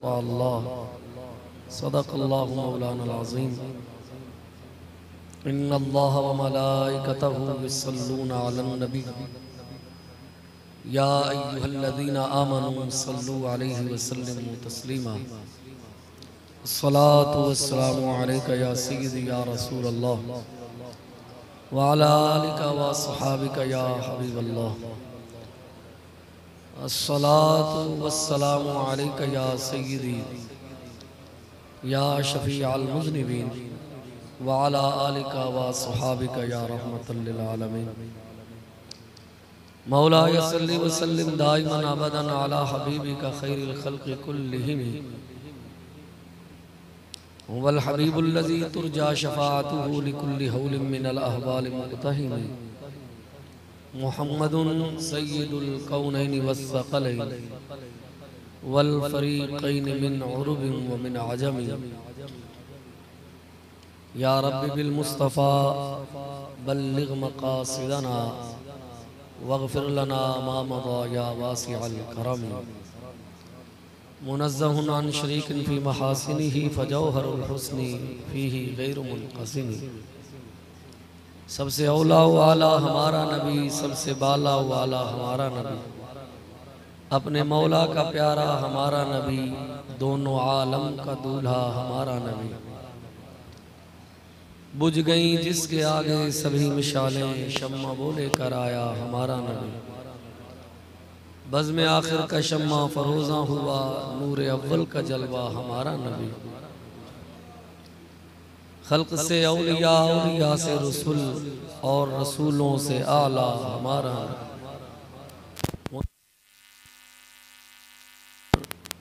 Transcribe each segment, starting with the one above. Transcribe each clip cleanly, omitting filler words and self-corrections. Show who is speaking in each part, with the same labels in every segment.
Speaker 1: अल्लाह सदक़ल्लाहु मौलाना अज़ीम। इन्नल्लाह व मलाइकतहु युसल्लूना अलन नबी या अय्युहल्लज़ीना आमनू सल्लु अलैहि व सल्लिमू तस्लीमा। अस्सलातु वस्सलामु अलैका या सय्यदी या रसूलल्लाह व अला आलिका व अस्हाबिका या हबीबल्लाह। अस्सलातु वस्सलामु अलैका या सय्यदी या शफीअल मुज़निबीन व अला आलिका व अस्हाबिका या रहमतल लिल आलमीन। मौलाया सल्लि व सल्लिम दाइमन अबदन अला हबीबिका खैरिल खल्क़ि कुल्लिहिम वल हबीबुल्लज़ी तुरजा शफ़ाअतुहु लिकुल्लि हौलिन मिनल अहवालि मुक़तहिम मुहम्मदुन सय्यिदुल कौनैनि वस्सक़लैनि वल फ़रीक़ैनि मिन उरुबिन व मिन अजमी। या रब्बि बिल मुस्तफ़ा बल्लिग़ मक़ासिदना वग़फ़िर लना मा मज़ा या वासिअल करम। मुनज़्ज़हुन अन शरीकिन फ़ी महासिनिही फ़जौहरुल हुस्नि फ़ीही गैरु मुनक़सिम। सबसे औला वाला हमारा नबी, सबसे बाला वाला हमारा नबी, अपने मौला का प्यारा हमारा नबी, दोनों आलम का दूल्हा हमारा नबी। बुझ गई जिसके आगे सभी मिशालें, शम्मा बोले कर आया हमारा नबी। बज़्म आखिर का शम्मा फरोज़ा हुआ, नूर अव्वल का जलवा हमारा नबी। खल्क़ से औलिया, औलिया से रसूल और रसूलों से आला हमारा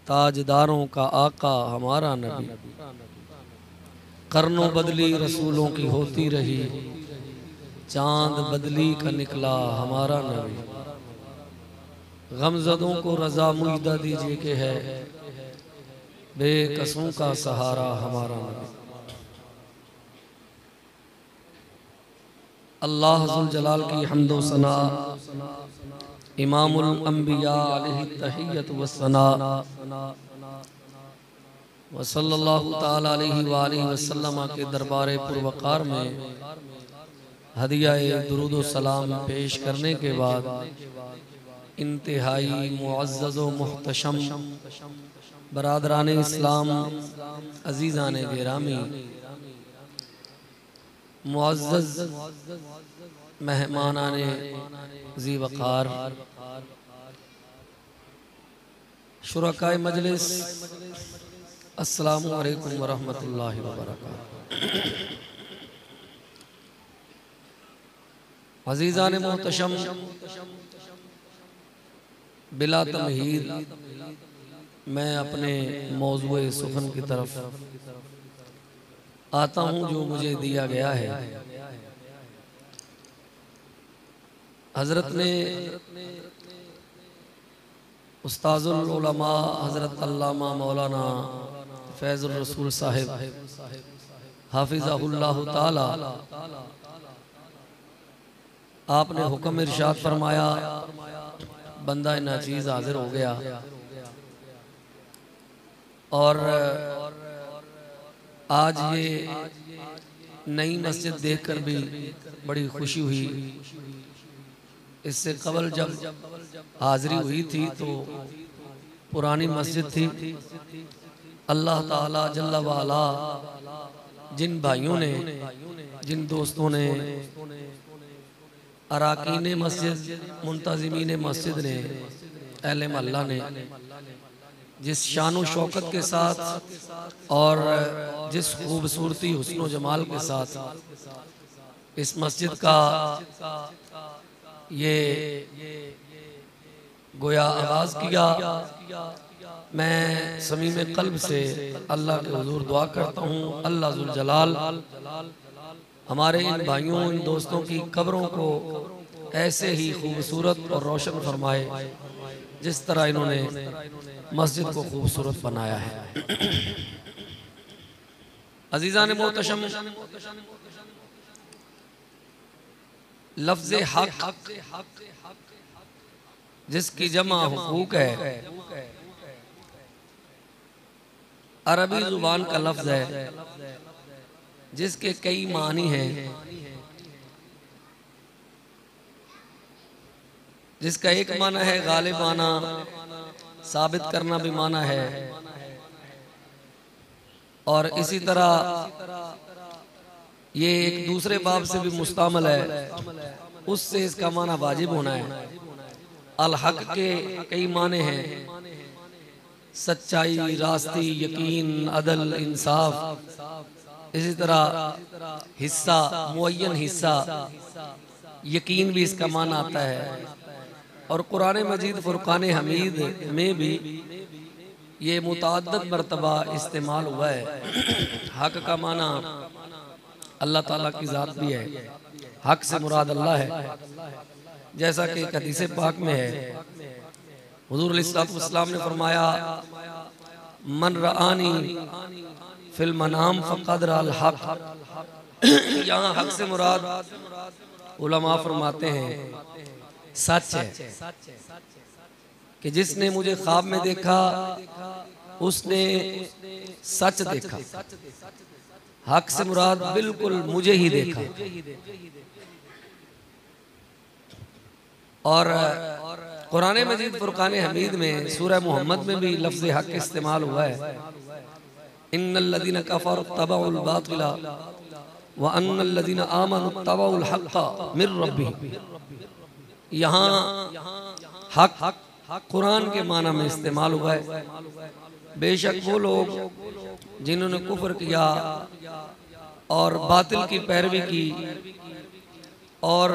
Speaker 1: ताजदारों का आका हमारा नबी। करनो बदली रसूलों की होती रही, चांद बदली का निकला हमारा नबी। गमज़दों को रज़ा मुजदा दीजिए कि है बेकसों का सहारा हमारा नबी। अल्लाह ज़ुल जलाल की हम्दो सना, इमामुल अंबिया अलैहि तहिय्यतु वस्सना व सल्लल्लाहु ताला अलैहि व आलिहि वसल्लम के दरबार पुरवकार में हदिया दुरूद व सलाम पेश करने के बाद इंतहाई मुअज़्ज़ज़ व मुहतशम बरादरान इस्लाम, अजीज़ान गिरामी, मुअज़्ज़ज़ मेहमानाने ज़ी वक़ार, शुरकाए मजलिस, अस्सलामु अलैकुम व रहमतुल्लाहि व बरकातुहू। अज़ीज़ान मुहतशम, बिला तमहीद मैं अपने मौज़ूए सुख़न की तरफ आता हूँ जो मुझे दिया गया है। हज़रत ने उस्ताज़ुल उलमा हज़रत अल्लामा मौलाना फैज़ुर रसूल साहिब हाफ़िज़हुल्लाहु ताला, आपने हुक्म इरशाद फरमाया, बंदा नाचीज़ हाजिर हो गया और आज ये नई मस्जिद देखकर भी बड़ी खुशी हुई। इससे कबल जब हाज़िरी हुई थी तो पुरानी मस्जिद थी। अल्लाह ताला जल्ला वाला जिन भाइयों ने, जिन दोस्तों ने, अराकीन मस्जिद, मुंतज़िमीन मस्जिद ने, अहले महल्ला ने जिस शान शौकत के साथ और जिस खूबसूरती हुस्न जमाल के साथ इस मस्जिद का ये गोया आगाज़ किया, मैं समीम क़ल्ब से अल्लाह के हुज़ूर दुआ करता हूँ, अल्लाह ज़ुल जलाल हमारे इन भाइयों, इन दोस्तों की कब्रों को ऐसे ही खूबसूरत और रोशन फरमाए जिस तरह इन्होंने मस्जिद को खूबसूरत बनाया है। अज़ीज़ान मोहतशम, लफ्ज़ हक़ जिसकी जमा हुकूक है, अरबी जुबान का लफ्ज है जिसके कई मानी हैं, जिसका एक माना है गालिबाना, साबित करना भी माना है, और इसी तरह ये एक दूसरे बाब से भी मुस्तामल है, उससे इसका माना वाजिब होना है। अल हक के कई माने हैं, सच्चाई, रास्ती, यकीन, अदल, इंसाफ। इसी तरह हिस्सा, मुअय्यन हिस्सा, यकीन भी इसका माना आता है। और कुरान मजीद फुरकान हमीद में भी ये मुतअद्दिद मरतबा इस्तेमाल हुआ है। हक का माना अल्लाह ताला की ज़ात भी है, हक से मुराद अल्लाह है, जैसा कि हदीस पाक में है। हुज़ूर अलैहिस्सलातु वस्सलाम ने फरमाया, मन रआनी फिल मनाम फ़क़द रअल हक़। यहाँ हक से मुराद उलमा फरमाते हैं सच है, कि जिसने मुझे ख्वाब में देखा उसने सच देखा। हक से मुराद बिल्कुल मुझे ही देखा। और कुरान मजीद फुरकान हमीद में सूरह मोहम्मद में भी लफ्ज़ हक इस्तेमाल हुआ है। इन्नल्लज़ीना कफ़रू तबउल बातिला व अन्नल्लज़ीना आमनु तबउल हक़्क़ मिर रब्बिहिम। यहाँ हक कुरान के माना में इस्तेमाल हुआ है। बेशक वो लोग जिन्होंने कुफ्र किया और बातिल की पैरवी की, और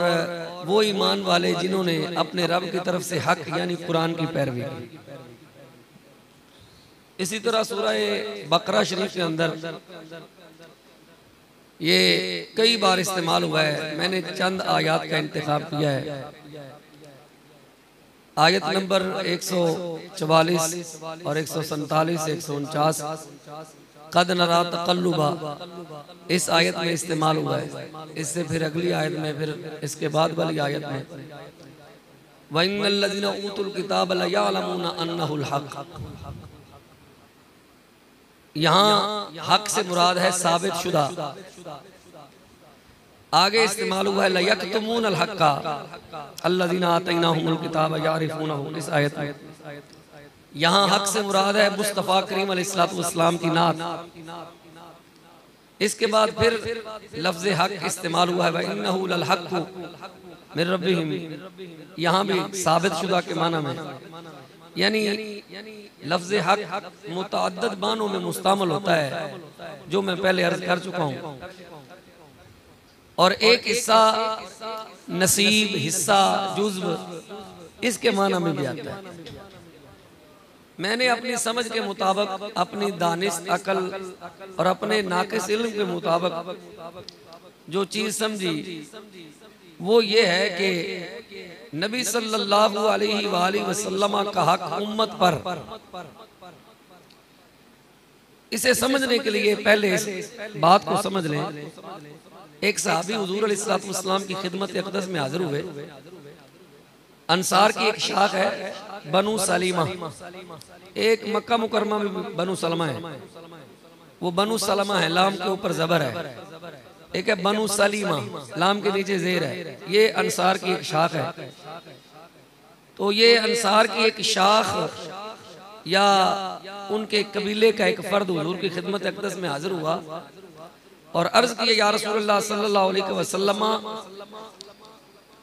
Speaker 1: वो ईमान वाले जिन्होंने अपने रब की तरफ से हक यानी कुरान की पैरवी की। इसी तरह सूरह बकरा शरीफ के अंदर ये कई बार इस्तेमाल हुआ है। मैंने चंद आयत का इंतखाब किया है। आयत नंबर 144 और 147, 149 कद नरा तक़ल्लुबा, इस आयत में इस्तेमाल हुआ है। इससे फिर अगली आयत में, फिर इसके बाद वाली आयत में व इन्नल्लज़ीना ऊतुल किताब ला यअलमूना अन्नहुल हक़। यहाँ हक से मुराद है साबित शुदा। आगे इस्तेमाल हुआ है लयक्तुमूनल हक़्क़ा अल्लज़ीना आतैनाहुमुल किताब यारिफूनहु, इस आयत में। यहाँ हक से मुराद है मुस्तफ़ा करीम अलैहिस्सलातु वस्सलाम की नात। इसके बाद फिर लफ्ज़ हक इस्तेमाल हुआ है व इन्नहु लल हक़्क़ु मिर रब्बिहिम। यहाँ भी साबित शुदा के माना में, यानी लफ्ज़ हक मुतअद्दिद मानों में मुस्तामल होता है, जो मैं पहले अर्ज कर चुका हूँ। और एक हिस्सा नसीब, हिस्सा, जुज़्व, इसके माना में भी आता है। मैंने अपनी समझ के मुताबिक, अपनी दानिश अकल और अपने नाक़िस इल्म के मुताबिक जो चीज़ समझी वो ये है कि नबी सल्लल्लाहु अलैहि वसल्लम का हक उम्मत पर, इसे समझने के लिए पहले इस बात को समझ लें। एक सहाबी हुजूर अलैहिस्सलातु वस्सलाम की खिदमत अक़दस में हाजिर हुए। अंसार की एक शाख है बनु सलीमा, एक मक्का मुकरमा में बनु सलमा है। वो बनु सलमा है, लाम के ऊपर जबर है। एक है बनु सलीमा, लाम के नीचे जेर है। ये अंसार की एक शाख है। तो ये अंसार की एक शाख या उनके कबीले का एक फर्द हुजूर की खिदमत अक़दस में हाजिर हुआ और अर्ज किया, या रसूलुल्लाह सल्लल्लाहु अलैहि वसल्लम,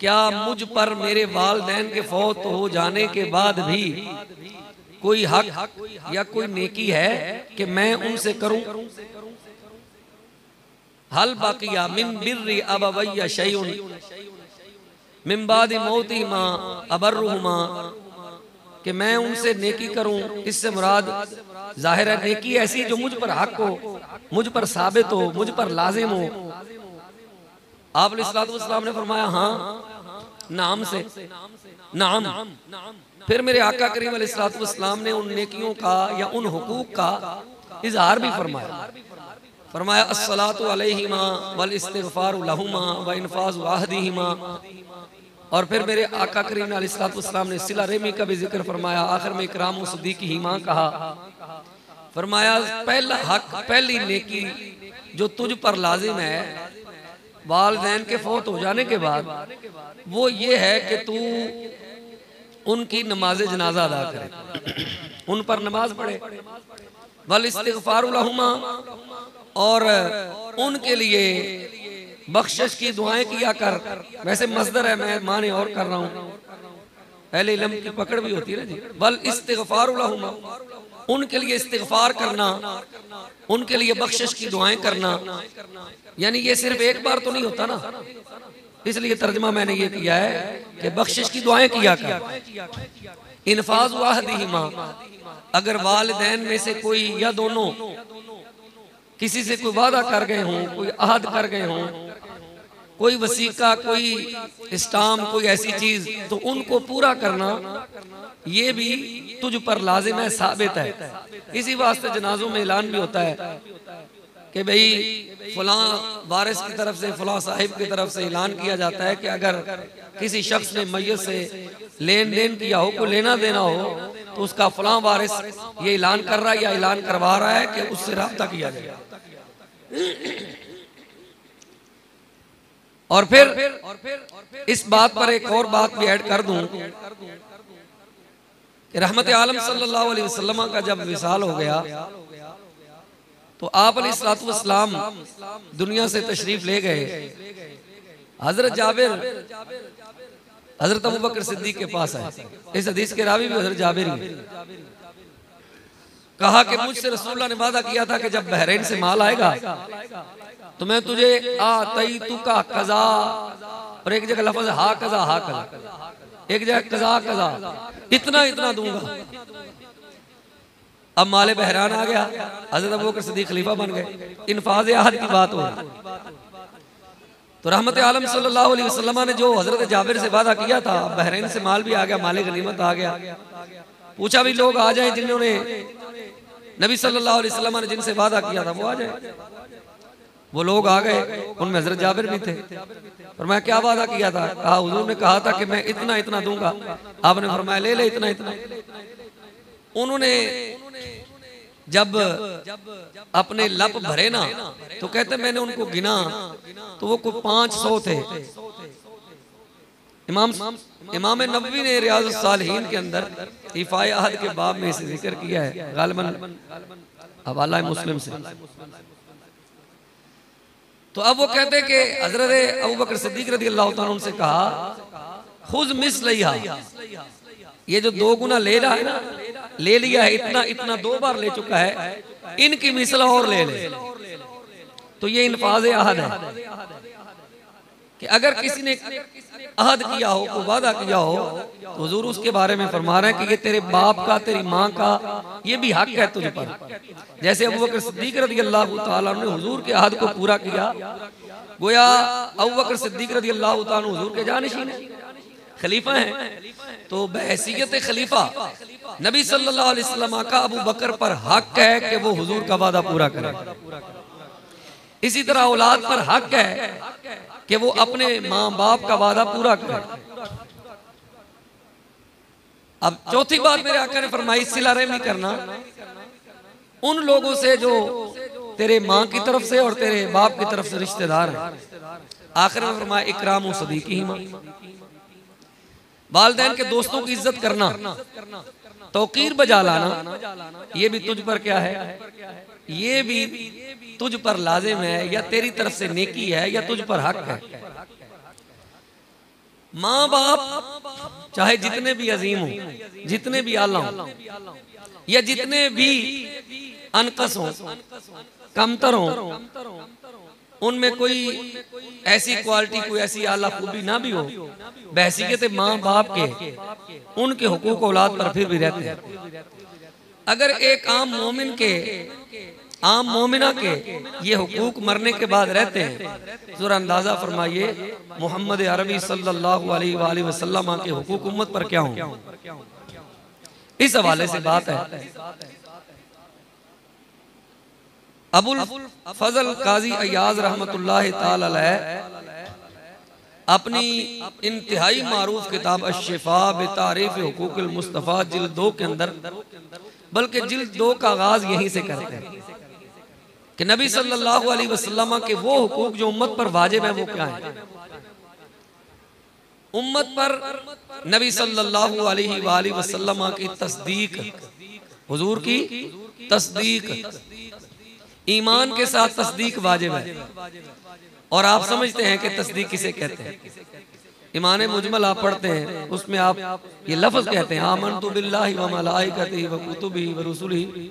Speaker 1: क्या मुझ पर मेरे वालिदैन के फौत हो जाने के बाद भी कोई हक या कोई नेकी है कि मैं उनसे करूं? हल बाकिया मिन बिर्रि अबवैया शैउन मिन बादि मौतिहिमा अबर्रुहुमा, कि मैं उनसे नेकी करूं। इससे मुराद जाहिर है नेकी ऐसी जो मुझ पर हक हो, मुझ पर साबित हो, मुझ पर लाजिम हो। आप अलैहिस्सलातु वस्सलाम ने फरमाया हाँ, नाम से नाम। फिर मेरे आका करीम अलैहिस्सलातु वस्सलाम ने उन नेकियों का या उन हुकूक का इजहार भी फरमाया। फरमाया अस्सलातु अलैहिमा वल इस्तिगफारु लहुमा व इनफाज़ु अहदिहिमा। और फिर मेरे आका करीम अलैहिस्सलातु वस्सलाम ने सिला रेमी का भी जिक्र फरमाया। आखिर में इकराम सिद्दीक़ीहिमा कहा। फरमाया पहला हक, पहली नेकी जो तुझ पर लाजिम है वालिदैन के फौत हो जाने के बाद, वो ये है कि तू उनकी नमाज जनाजा अदा करे, उन पर नमाज पढ़े। वल इस्तिग़फ़ारु लहुमा, और उनके लिए बख्शिश की दुआएं किया कर। वैसे मस्दर है, मैं माने और कर रहा हूँ, पहले इल्म की पकड़ भी होती है ना जी। वल इस्तिग़फ़ारु लहुमा, उनके लिए इस्तिग़फ़ार करना, उनके लिए बख्शिश की दुआएं करना। यानी ये सिर्फ एक बार तो नहीं होता ना, इसलिए तर्जमा मैंने ये किया है कि बख्शिश की दुआएं किया कर। इन्फाज़ वाहदिहिमा, अगर वालिदैन में से कोई या दोनों किसी से कोई वादा कर गए हों, कोई अहद कर गए हों, कोई वसीका, कोई स्टाम्प, कोई ऐसी चीज, तो उनको पूरा करना ये भी तुझ पर लाजिम है, साबित है। इसी वास्ते जनाजों में ऐलान भी होता है कि भाई फलां वारिस की तरफ से, फलां साहिब की तरफ से ऐलान किया जाता है कि अगर किसी शख्स ने मैयत से लेन देन किया हो, कोई लेना देना हो, तो उसका फलां वारिस ये ऐलान कर रहा है या ऐलान करवा रहा है कि उससे राब्ता किया जाए। और फिर इस बात पर एक और बात भी ऐड कर दूं कि रहमत आलम सल्लल्लाहु अलैहि वसल्लम का जब विसाल हो गया तो आप अलैहिस्सलातु वस्सलाम दुनिया से तशरीफ ले गए। हजरत जाबिर हजरत अबू बकर सिद्दीक के पास आए। इस हदीस के रावी भी हजरत जाबिर ही। कहा कि मुझसे रसूलुल्लाह ने वादा किया था कि जब बहरैन से माल आएगा तो मैं तुझे आतईतु का कज़ा, और एक जगह लफ्ज़ हा कज़ा, हा कज़ा, एक जगह कज़ा कज़ा, इतना इतना दूंगा। अब माले बहरान आ गया, हज़रत अबू बकर सिद्दीक़ खलीफा बन गए, इन्फाज़ अहद की बात हो। तो रहमत आलम सल्लल्लाहु अलैहि वसल्लम ने जो हजरत जाबिर से वादा किया था, बहरैन से माल भी आ गया, माले गनीमत आ गया। पूछा भी लोग आ जाए जिन्होंने नबी सल्लल्लाहु अलैहि वसल्लम ने जिनसे वादा किया था वो आ जाए। वो लोग आ गए, उनमें हजरत जाबिर भी थे। और मैं क्या वादा किया था? कहा हुजूर ने कहा था कि मैं इतना इतना दूंगा। आपने फरमाया ले ले इतना इतना। उन्होंने जब अपने लप भरे ना तो कहते मैंने उनको गिना तो वो कोई 500 थे। इमाम नबवी ने रियाज़ुस सालिहीन के अंदर इफ़ाए अहद के बाब में इसे जिक्र किया है, गालिबन हवाला है मुस्लिम से। तो अब वो कहते कि हजरत अबू बकर सिद्दीक रज़ी अल्लाह तआला उनसे कहा खुज़ मिस्लहा, ये जो 2 गुना ले रहा है ना, ले लिया है, इतना इतना 2 बार ले चुका है, इनकी मिसला और ले ले। तो ये इन्फाज़ अहद है कि अगर किसी ने अहद किया हो, कोई वादा किया हो, तो हुजूर उसके बारे में फरमा रहे हैं कि ये तेरे बाप का, तेरी माँ का ये भी हक है तुझ पर। जैसे अबू बकर सिद्दीक रज़ी अल्लाह तआला ने हुजूर के अहद को पूरा किया, गोया अबू बकर सिद्दीक रज़ी अल्लाह तआला हुजूर के जानशीन हैं, खलीफा हैं। तो बहैसियत खलीफा नबी सल्लल्लाहु अलैहि वसल्लम का अबू बकर पर हक है कि वो हुजूर का वादा पूरा करे। इसी तरह औलाद पर हक है कि वो अपने माँ बाप का वादा पूरा करे। अब चौथी बात मेरे आका ने फरमाई सिला रहमी करना उन लोगों से जो तेरे माँ की तरफ से और तेरे बाप की तरफ से रिश्तेदार हैं। आखिर में फरमाया इकराम सदीक़िहिमा, वालिदैन के दोस्तों की इज्जत करना, तौकीर बजा लाना, ये भी तुझ पर क्या है? ये भी तुझ पर लाजिम है, या तेरी तरफ से नेकी है, या तुझ पर हक है। माँ बाप चाहे जितने भी अजीम हो, जितने भी आला हो, या जितने भी अनकस हो, कमतर हो, उनमें कोई ऐसी क्वालिटी, कोई ऐसी आला खूबी ना भी हो, बहैसियत माँ बाप के उनके हुकूक औलाद पर फिर भी रहते हैं। अगर एक आम मोमिन के, आम मोमिना के ये हुकूक मरने के बाद रहते हैं, जरा अंदाजा फरमाइए मोहम्मद अरबी सल्लल्लाहु अलैहि वसल्लम के हुकूक उम्मत पर क्या हों। इस हवाले से बात है, अबुल फजल काजी अय्याज रहमतुल्लाह ताला अलैह अपनी इंतहाई मारूफ किताब अश-शिफा बितारीफ हुकूकुल मुस्तफ़ा जिल्द 2 के अंदर, बल्कि जिल्द 2 का आगाज यहीं से करते हैं कि नबी सल्लल्लाहु अलैहि वसल्लम के वो हुकूक जो उम्मत पर वाजिब है वो क्या है। उम्मत पर नबी सल्लल्लाहु अलैहि वसल्लम की तस्दीक, हुजूर की तस्दीक, ईमान के साथ तस्दीक वाजिब है। और आप समझते हैं कि तस्दीक किसे कहते हैं। ईमान मुजमल आप पढ़ते हैं, उसमें आप ये लफ्ज़ कहते हैं आमनतु बिल्लाहि व मलाइकतिही व कुतुबिही व रुसुलिही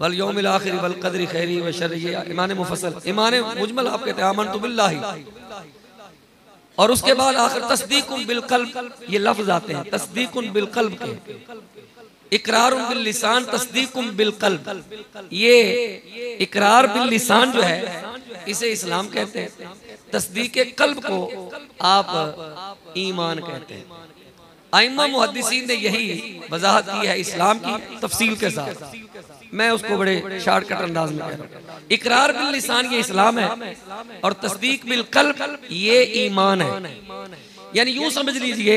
Speaker 1: वल यौमिल आखिर वल क़द्रि खैरिही व शर्रिही। ईमान मुफस्सल, ईमान मुजमल आप कहते हैं आमनतु बिल्लाहि, और उसके बाद आखिर तस्दीकुन बिल क़ल्ब ये लफ्ज़ आते हैं। तस्दीकुन बिल क़ल्ब के, इकरारुन बिल लिसान, तस्दीकुन बिल क़ल्ब। ये इकरार बिल लिसान जो है इसे इस्लाम कहते हैं, तस्दीक कल्ब को आप ईमान कहते हैं। आइम्मा मुहद्दिसीन ने यही वजाहत की है इस्लाम की तफसील के साथ। मैं उसको बड़े शॉर्टकट अंदाज में कह रहा हूँ। इकरार बिल लिसान ये इस्लाम है और तस्दीक बिल कल्ब ये ईमान है। यानी यूं समझ लीजिए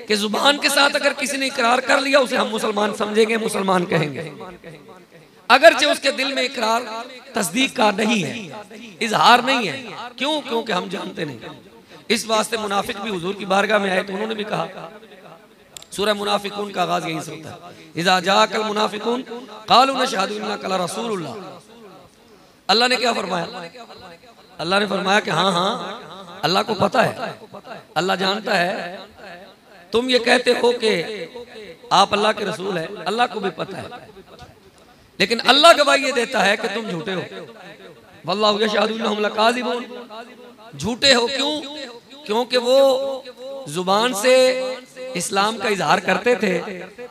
Speaker 1: कि जुबान के साथ अगर किसी ने इकरार कर लिया उसे हम मुसलमान समझेंगे, मुसलमान कहेंगे, अगरचे उसके दिल में इकरार तस्दीक का नहीं है, इजहार नहीं है। क्यों? क्योंकि हम जानते नहीं। इस वास्ते मुनाफिक भी हुजूर की बारगाह में आए तो उन्होंने भी कहा, सूरह मुनाफिकून का आगाज यहीं से होता है, इज़ा जाअकल मुनाफिकून क़ालू नशहदु इन्नका लरसूलुल्लाह। अल्लाह ने क्या फरमाया? अल्लाह ने फरमाया कि हाँ हाँ अल्लाह को पता है, अल्लाह जानता है, तुम ये कहते हो कि आप अल्लाह के रसूल है, अल्लाह को भी पता है, लेकिन अल्लाह गवाही ये देता है कि तुम झूठे हो। वल्लाहु यशहदु इन्नहुम लकाज़िबून, झूठे हो। क्यों? क्योंकि वो जुबान से इस्लाम का इजहार करते थे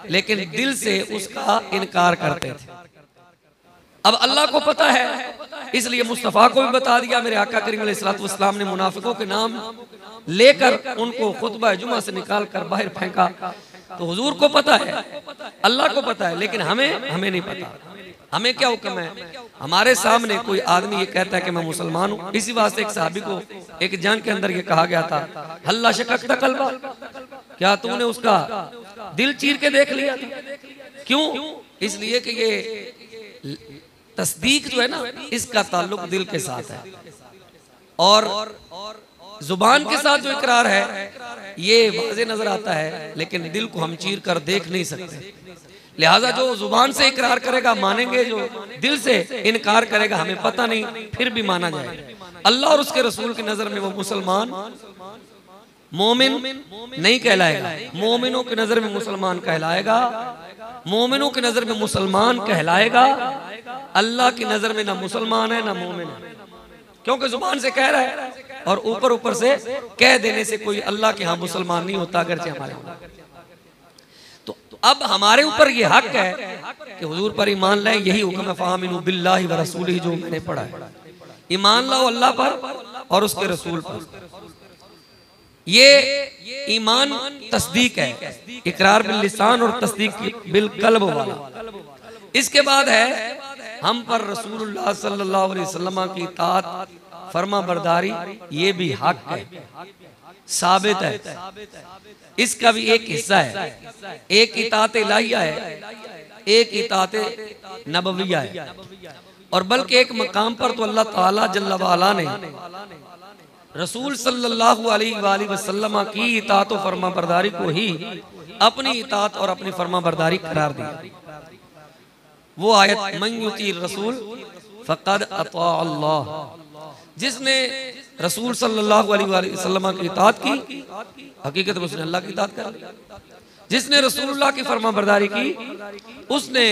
Speaker 1: लेकिन दिल से उसका इनकार करते थे। अब अल्लाह को पता है इसलिए मुस्तफ़ा को भी बता दिया। मेरे आका करीम अलैहिस्सलातु वस्सलाम ने मुनाफिकों के नाम लेकर उनको खुतबा जुमा से निकाल कर बाहर फेंका। तो हुजूर को पता है, अल्लाह को पता है, लेकिन हमें नहीं पता। हमें क्या हुक्म है? हमारे सामने कोई आदमी ये कहता है कि मैं मुसलमान हूँ। इसी वास्ते एक सहाबी को एक जंग के अंदर ये कहा गया था, हल्ला शककता कल्बा, क्या तूने उसका दिल चीर के देख लिया था? क्यों? इसलिए कि ये तस्दीक जो है ना, इसका ताल्लुक दिल के साथ है, और जुबान के साथ जो इकरार है ये वाज़े नजर आता है, लेकिन दिल को हम चीर कर देख नहीं सकते। लिहाजा जो जुबान से इकरार करेगा मानेंगे, जो दिल से इनकार करेगा हमें पता नहीं, फिर भी माना जाए। अल्लाह और उसके रसूल की नजर में वो मुसलमान मोमिन नहीं कहलाएगा, मोमिनों की नजर में मुसलमान कहलाएगा, मोमिनों की नजर में मुसलमान कहलाएगा, अल्लाह की नजर में ना मुसलमान है ना मोमिन है। क्योंकि जुबान से कह रहा है और ऊपर ऊपर से कह देने से कोई अल्लाह के यहाँ मुसलमान नहीं होता, अगरचे हमारे। तो अब हमारे ऊपर ये हक है कि हुजूर पर ईमान लाएं। यही हुक्म है फ़आमिनू बिल्लाहि व रसूलिही, जो मैंने पढ़ा है। ईमान लाओ अल्लाह पर और उसके रसूल पर। ये ईमान तस्दीक है, इकरार बिल लिसान और तस्दीक बिल कल्ब वाला। इसके बाद है हम पर रसूलुल्लाह सल्लल्लाहु अलैहि वसल्लम की इताअत, फर्मा बरदारी, ये भी हक है, साबित है। इसका भी एक हिस्सा है, एक इताअत इलाहिया है, एक इताअत नबविया है। और बल्कि एक मकाम पर तो अल्लाह ताला जल्ल वाला ने रसूल सल्लल्लाहु अलैहि वसल्लम की इताअत और फर्मा बरदारी को ही अपनी इताअत और अपनी फर्मा बरदारी करार दिया। वो आयत मन युती रसूल फ़क़द अता अल्लाह, जिसने रसूल सल्लल्लाहु अलैहि वसल्लम की इताअत की, हकीकत में उसने अल्लाह की इताअत कर ली। जिसने रसूलुल्लाह की फर्मा बरदारी की उसने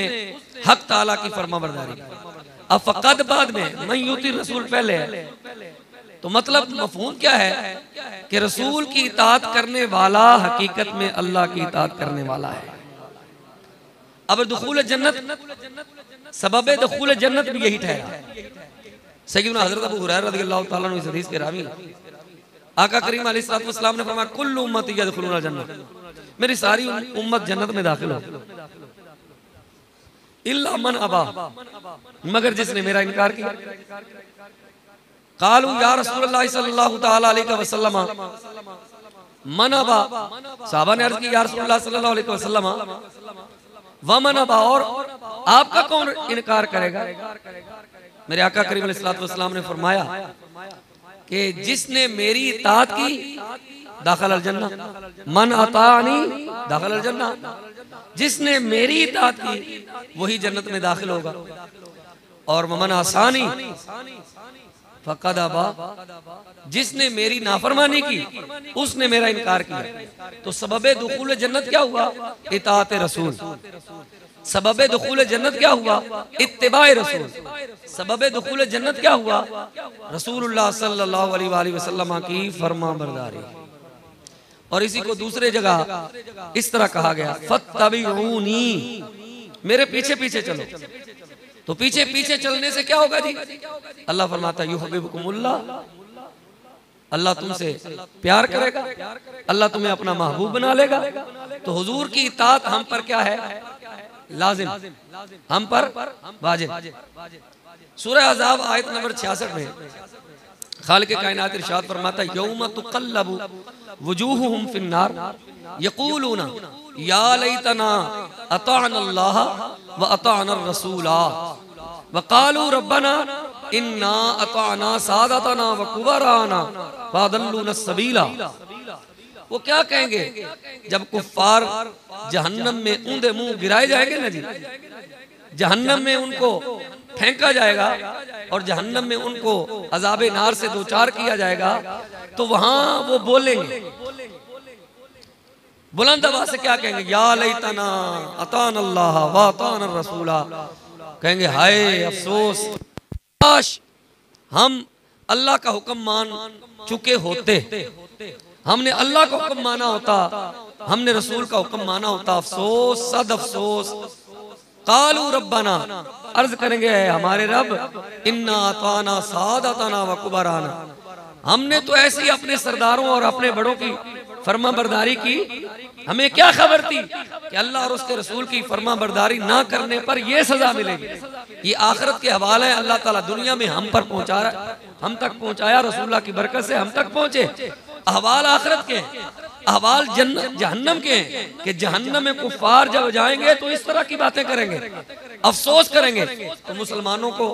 Speaker 1: हक ताला की फर्मा बरदारी की। अब फ़क़द बाद में, मन युती रसूल पहले है, तो मतलब मफ़हूम क्या है कि रसूल की इताअत करने वाला हकीकत में अल्लाह की इताअत करने वाला है। अब दुखूल जन्नत, सबब दुखूल जन्नत भी यही ठहरा। सय्यदना हज़रत अबू हुरैरा रज़ियल्लाहु ताला अन्हु इस हदीस के रावी आका करीम अलैहिस्सलातु वस्सलाम ने फरमाया, कुल्लु उम्मती यदखुलूनल जन्नत, मेरी सारी उम्मत जन्नत में दाखिल हो, इल्ला मन अबा, मगर जिसने मेरा इनकार किया। कालू या रसूलुल्लाह सल्लल्लाहु तआला अलैहि वसल्लम मनबा, साहबा ने अर्ज की या रसूलुल्लाह सल्लल्लाहु अलैहि वसल्लम व मनबा, और आपका कौन इनकार करेगा। मेरे आका करीम अलैहि वसल्लम ने फरमाया कि जिसने मेरी इताअत की दाखिल अल जन्ना, मन अतानी दाखिल अल जन्ना, जिसने मेरी इताअत की वही जन्नत में दाखिल होगा। और मन आसानी फक़द अबा, जिसने मेरी नाफरमानी की उसने मेरा इनकार किया। तो सबबे दुखूल जन्नत क्या हुआ? इताअत रसूल। सबबे दुखूल जन्नत क्या हुआ? इत्तिबाए रसूल। सबबे दुखूल जन्नत क्या हुआ? रसूलुल्लाह सल्लल्लाहु अलैहि वसल्लम की फरमाबरदारी। और इसी को दूसरे जगह इस तरह कहा गया, फत्तबिऊनी, मेरे पीछे पीछे चलो। तो पीछे पीछे चलने से क्या होगा जी? अल्लाह फरमाता युहिब्बुकुमुल्लाह, अल्लाह तुमसे प्यार करेगा, अल्लाह तुम्हें अपना महबूब बना लेगा। तो हुजूर की इताअत हम पर क्या है? लाजिम, हम पर वाजिब। सूरह अज़ाब आयत नंबर 66 में खालिक़ कायनात इरशाद फरमाता यौम तुक़ल्लबु वुजूहुहुम फिन्नार यक़ूलूना या लैतना अताअना अल्लाह व अताअना रसूला व क़ालू रब्बना इन्ना अताअना सादतना व कुबराना फ़अदल्लूना सबीला। वो क्या कहेंगे जब कुफ्फार जहन्नम में ऊंधे मुंह गिराए जाएंगे ना जी, जहन्नम में उनको फेंका जाएगा और जहन्नम में उनको अज़ाबे नार से दो चार किया जाएगा। तो वहां वो बोलेंगे बुलंद आवाज से, क्या कहेंगे? या लैतना अतान अल्लाह व अतान रसूला, कहेंगे हाय अफसोस, काश हम अल्लाह का हुक्म मान चुके होते, हमने अल्लाह का हुक्म माना होता, हमने रसूल का हुक्म माना होता। अफसोस, सद अफसोस। कालू रब्बना, अर्ज करेंगे हमारे रब, इन्ना अताना सादतना व कुबराना, हमने तो ऐसे ही अपने सरदारों और अपने बड़ों की फर्मा बरदारी की, हमें क्या खबर थी कि अल्लाह और उसके रसूल की फर्मा बरदारी ना करने पर यह सजा मिलेगी। ये आखिरत के हवाले है, अल्लाह ताला दुनिया में हम पर पहुंचा रहा, हम तक पहुंचाया, रसूलुल्लाह की बरकत से हम तक पहुंचे। अहवाल आखिरत के, अहवाल जहन्नम के हैं कि जहन्नम में कुफ्फार जब जाएंगे तो इस तरह की बातें करेंगे, अफसोस करेंगे। तो मुसलमानों को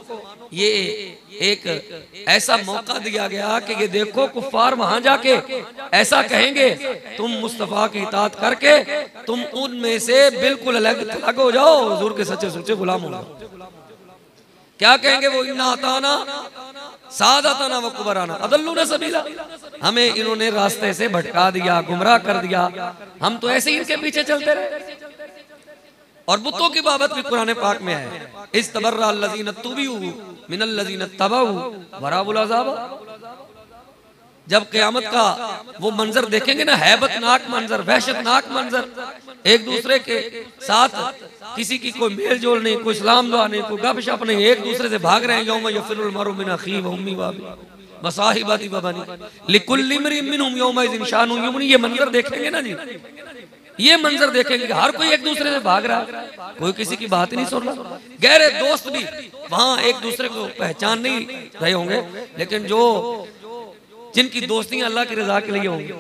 Speaker 1: ये एक ऐसा मौका दिया गया कि ये देखो कुफ्फार वहां जाके ऐसा कहेंगे, तुम मुस्तफा की इताअत करके तुम उनमें से बिल्कुल अलग हो जाओ, हुजूर के सच्चे सुच्चे गुलाम हो जाओ। क्या कहेंगे वो? इन्ना अताना सादतना व कुबराना अदल्लूना सबीला, हमें इन्होंने रास्ते से भटका दिया, गुमराह कर दिया, हम तो ऐसे ही इनके पीछे चलते रहे। और बुतों की बाबत भी कुरान पाक में है, इस्तबर्रा अल्लज़ीना तुबिऊ मिनल्लज़ीना तबऊ वराउल अज़ाब। जब क़यामत का वो मंजर देखेंगे ना, हैबतनाक मंजर, वहशतनाक मंजर, एक दूसरे के साथ किसी की कोई मेल जोल नहीं, कोई सलाम दुआ नहीं, कोई गपशप नहीं, एक दूसरे से भाग रहे हैं। यौम यफ़िरुल मरउ मिन अख़ीहि व उम्मिहि व अबीहि व साहिबतिही व बनीहि लिकुल्लि इम्रिइन मिनहुम यौमइज़िन शाअनुन युग़नीहि। ये मंजर देखेंगे ना जी, ये मंजर देखेंगे कि हर कोई एक दूसरे से भाग रहा है, कोई किसी की बात ही नहीं सुन रहा। गहरे दोस्त भी वहां एक दूसरे को पहचान नहीं रहे होंगे, लेकिन जो जिनकी दोस्तियां अल्लाह की रजा के लिए होंगी,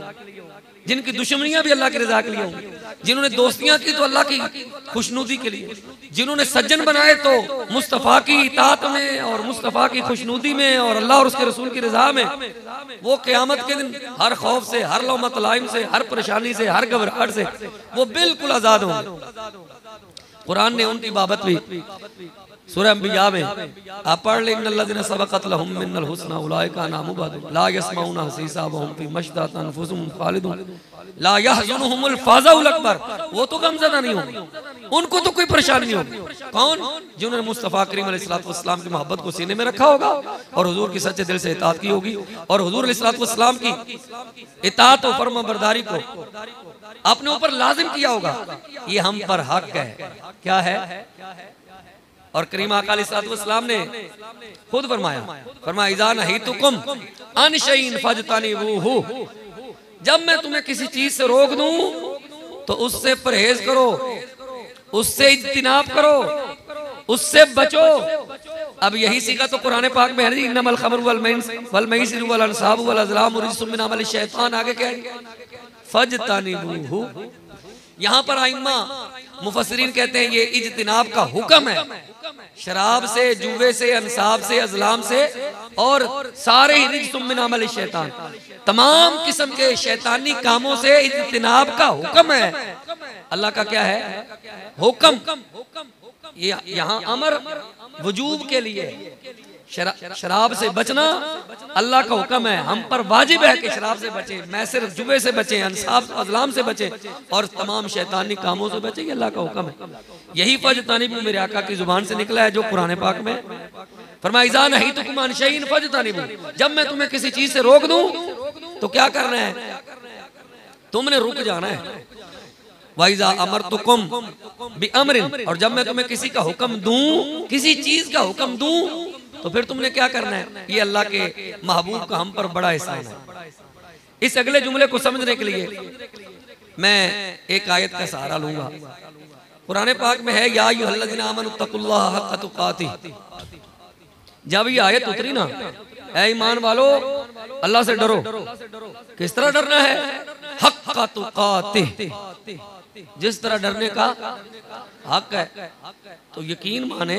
Speaker 1: जिनकी दुश्मनियां भी अल्लाह की रजा के लिए होंगी, जिन्होंने दोस्तियां की तो अल्लाह की खुशनुदी के लिए, जिन्होंने सज्जन बनाए तो मुस्तफ़ा की इताअत में और मुस्तफ़ा की खुशनुदी में और अल्लाह और उसके रसूल की रजा में, वो क़यामत के दिन हर खौफ से, हर लौमत लाइम से, हर परेशानी से, हर घबराहट से वो बिल्कुल आजाद होंगे। कुरान ने उनकी बाबत भी सूरह अंबिया में आप पढ़ लें, इन्नल्लज़ीना सबक़त लहुम मिनल हुस्ना उलाइका अनहा मुबअदून ला यस्मऊना हसीसा व हुम फी मशतत अनफुसुहुम खालिदून ला यहज़ुनुहुमुल फ़ज़ाउल अकबर। वो तो गमज़दा नहीं होंगे, उनको तो कोई परेशानी नहीं होगी। कौन? जिन्होंने मुस्तफ़ा करीम अलैहिस्सलातु वस्सलाम की मोहब्बत को सीने में रखा होगा और हुजूर की सच्चे दिल से इताअत की होगी और हुजूर अलैहिस्सलातु वस्सलाम की इताअत और फरमाबरदारी को अपने ऊपर लाजिम किया होगा। ये हम पर हक है। क्या है? और करीम आका अलैहिस्सलातु वस्सलाम ने खुद फरमाया इज़ा नहीतुकुम अन शैइन फज्तनिबूहु, जब मैं तुम्हें किसी चीज से रोक दूं तो उससे परहेज करो, उससे इज्तिनाब करो, उससे बचो। अब यही सीखा तो कुरान पाक में है जी, इन्नमल खमर वल मैसिर वल अंसाब वल अज़लाम रिज्सुम मिन अमल शैतान। आगे क्या है? फज्तनिबूहु। यहाँ पर आइम्मा मुफस्सिरीन कहते हैं ये इज्तिनाब का हुक्म है। शराब से, जुए से, अंसाब से, अज़लाम से और सारे ही रिज्सुम मिन अमल शैतान, तमाम किस्म के शैतानी कामों से इज्तिनाब का हुक्म है। अल्लाह का क्या है? हुक्म। ये यहाँ अमर वजूब के लिए, शराब से बचना अल्लाह का हुक्म है। हम पर वाजिब है कि शराब से बचें, मैसिर जुए से बचें, अंसाब अज़लाम से बचें और तमाम शैतानी कामों से बचें। ये अल्लाह का हुक्म है। यही फज्तनिबू मेरे आका की जुबान से निकला है जो कुरान पाक में फरमाया, इज़ा नहीतुकुम अन शैइन फज्तनिबू। जब मैं तुम्हें किसी चीज से रोक दूं तो क्या करना है? तुमने रुक जाना है। वाइजा अमरतुकुम बिअमरिन, और जब मैं तुम्हें किसी का हुक्म दूं, किसी चीज का हुक्म दूं, तो फिर तुमने क्या करना है? ये अल्लाह के महबूब का हम पर बड़ा एहसान है। इस अगले जुमले को समझने के लिए मैं एक आयत का सहारा लूंगा। कुरान पाक में है, या अय्युहल्लज़ीना आमनुत्तकुल्लाह हक़्क़ तुक़ातिह। जब ये आयत उतरी ना, ऐ ईमान वालो अल्लाह से डरो। किस तरह डरना है? हक़्क़ तुक़ातिह, जिस तरह डरने का हक है। तो यकीन माने,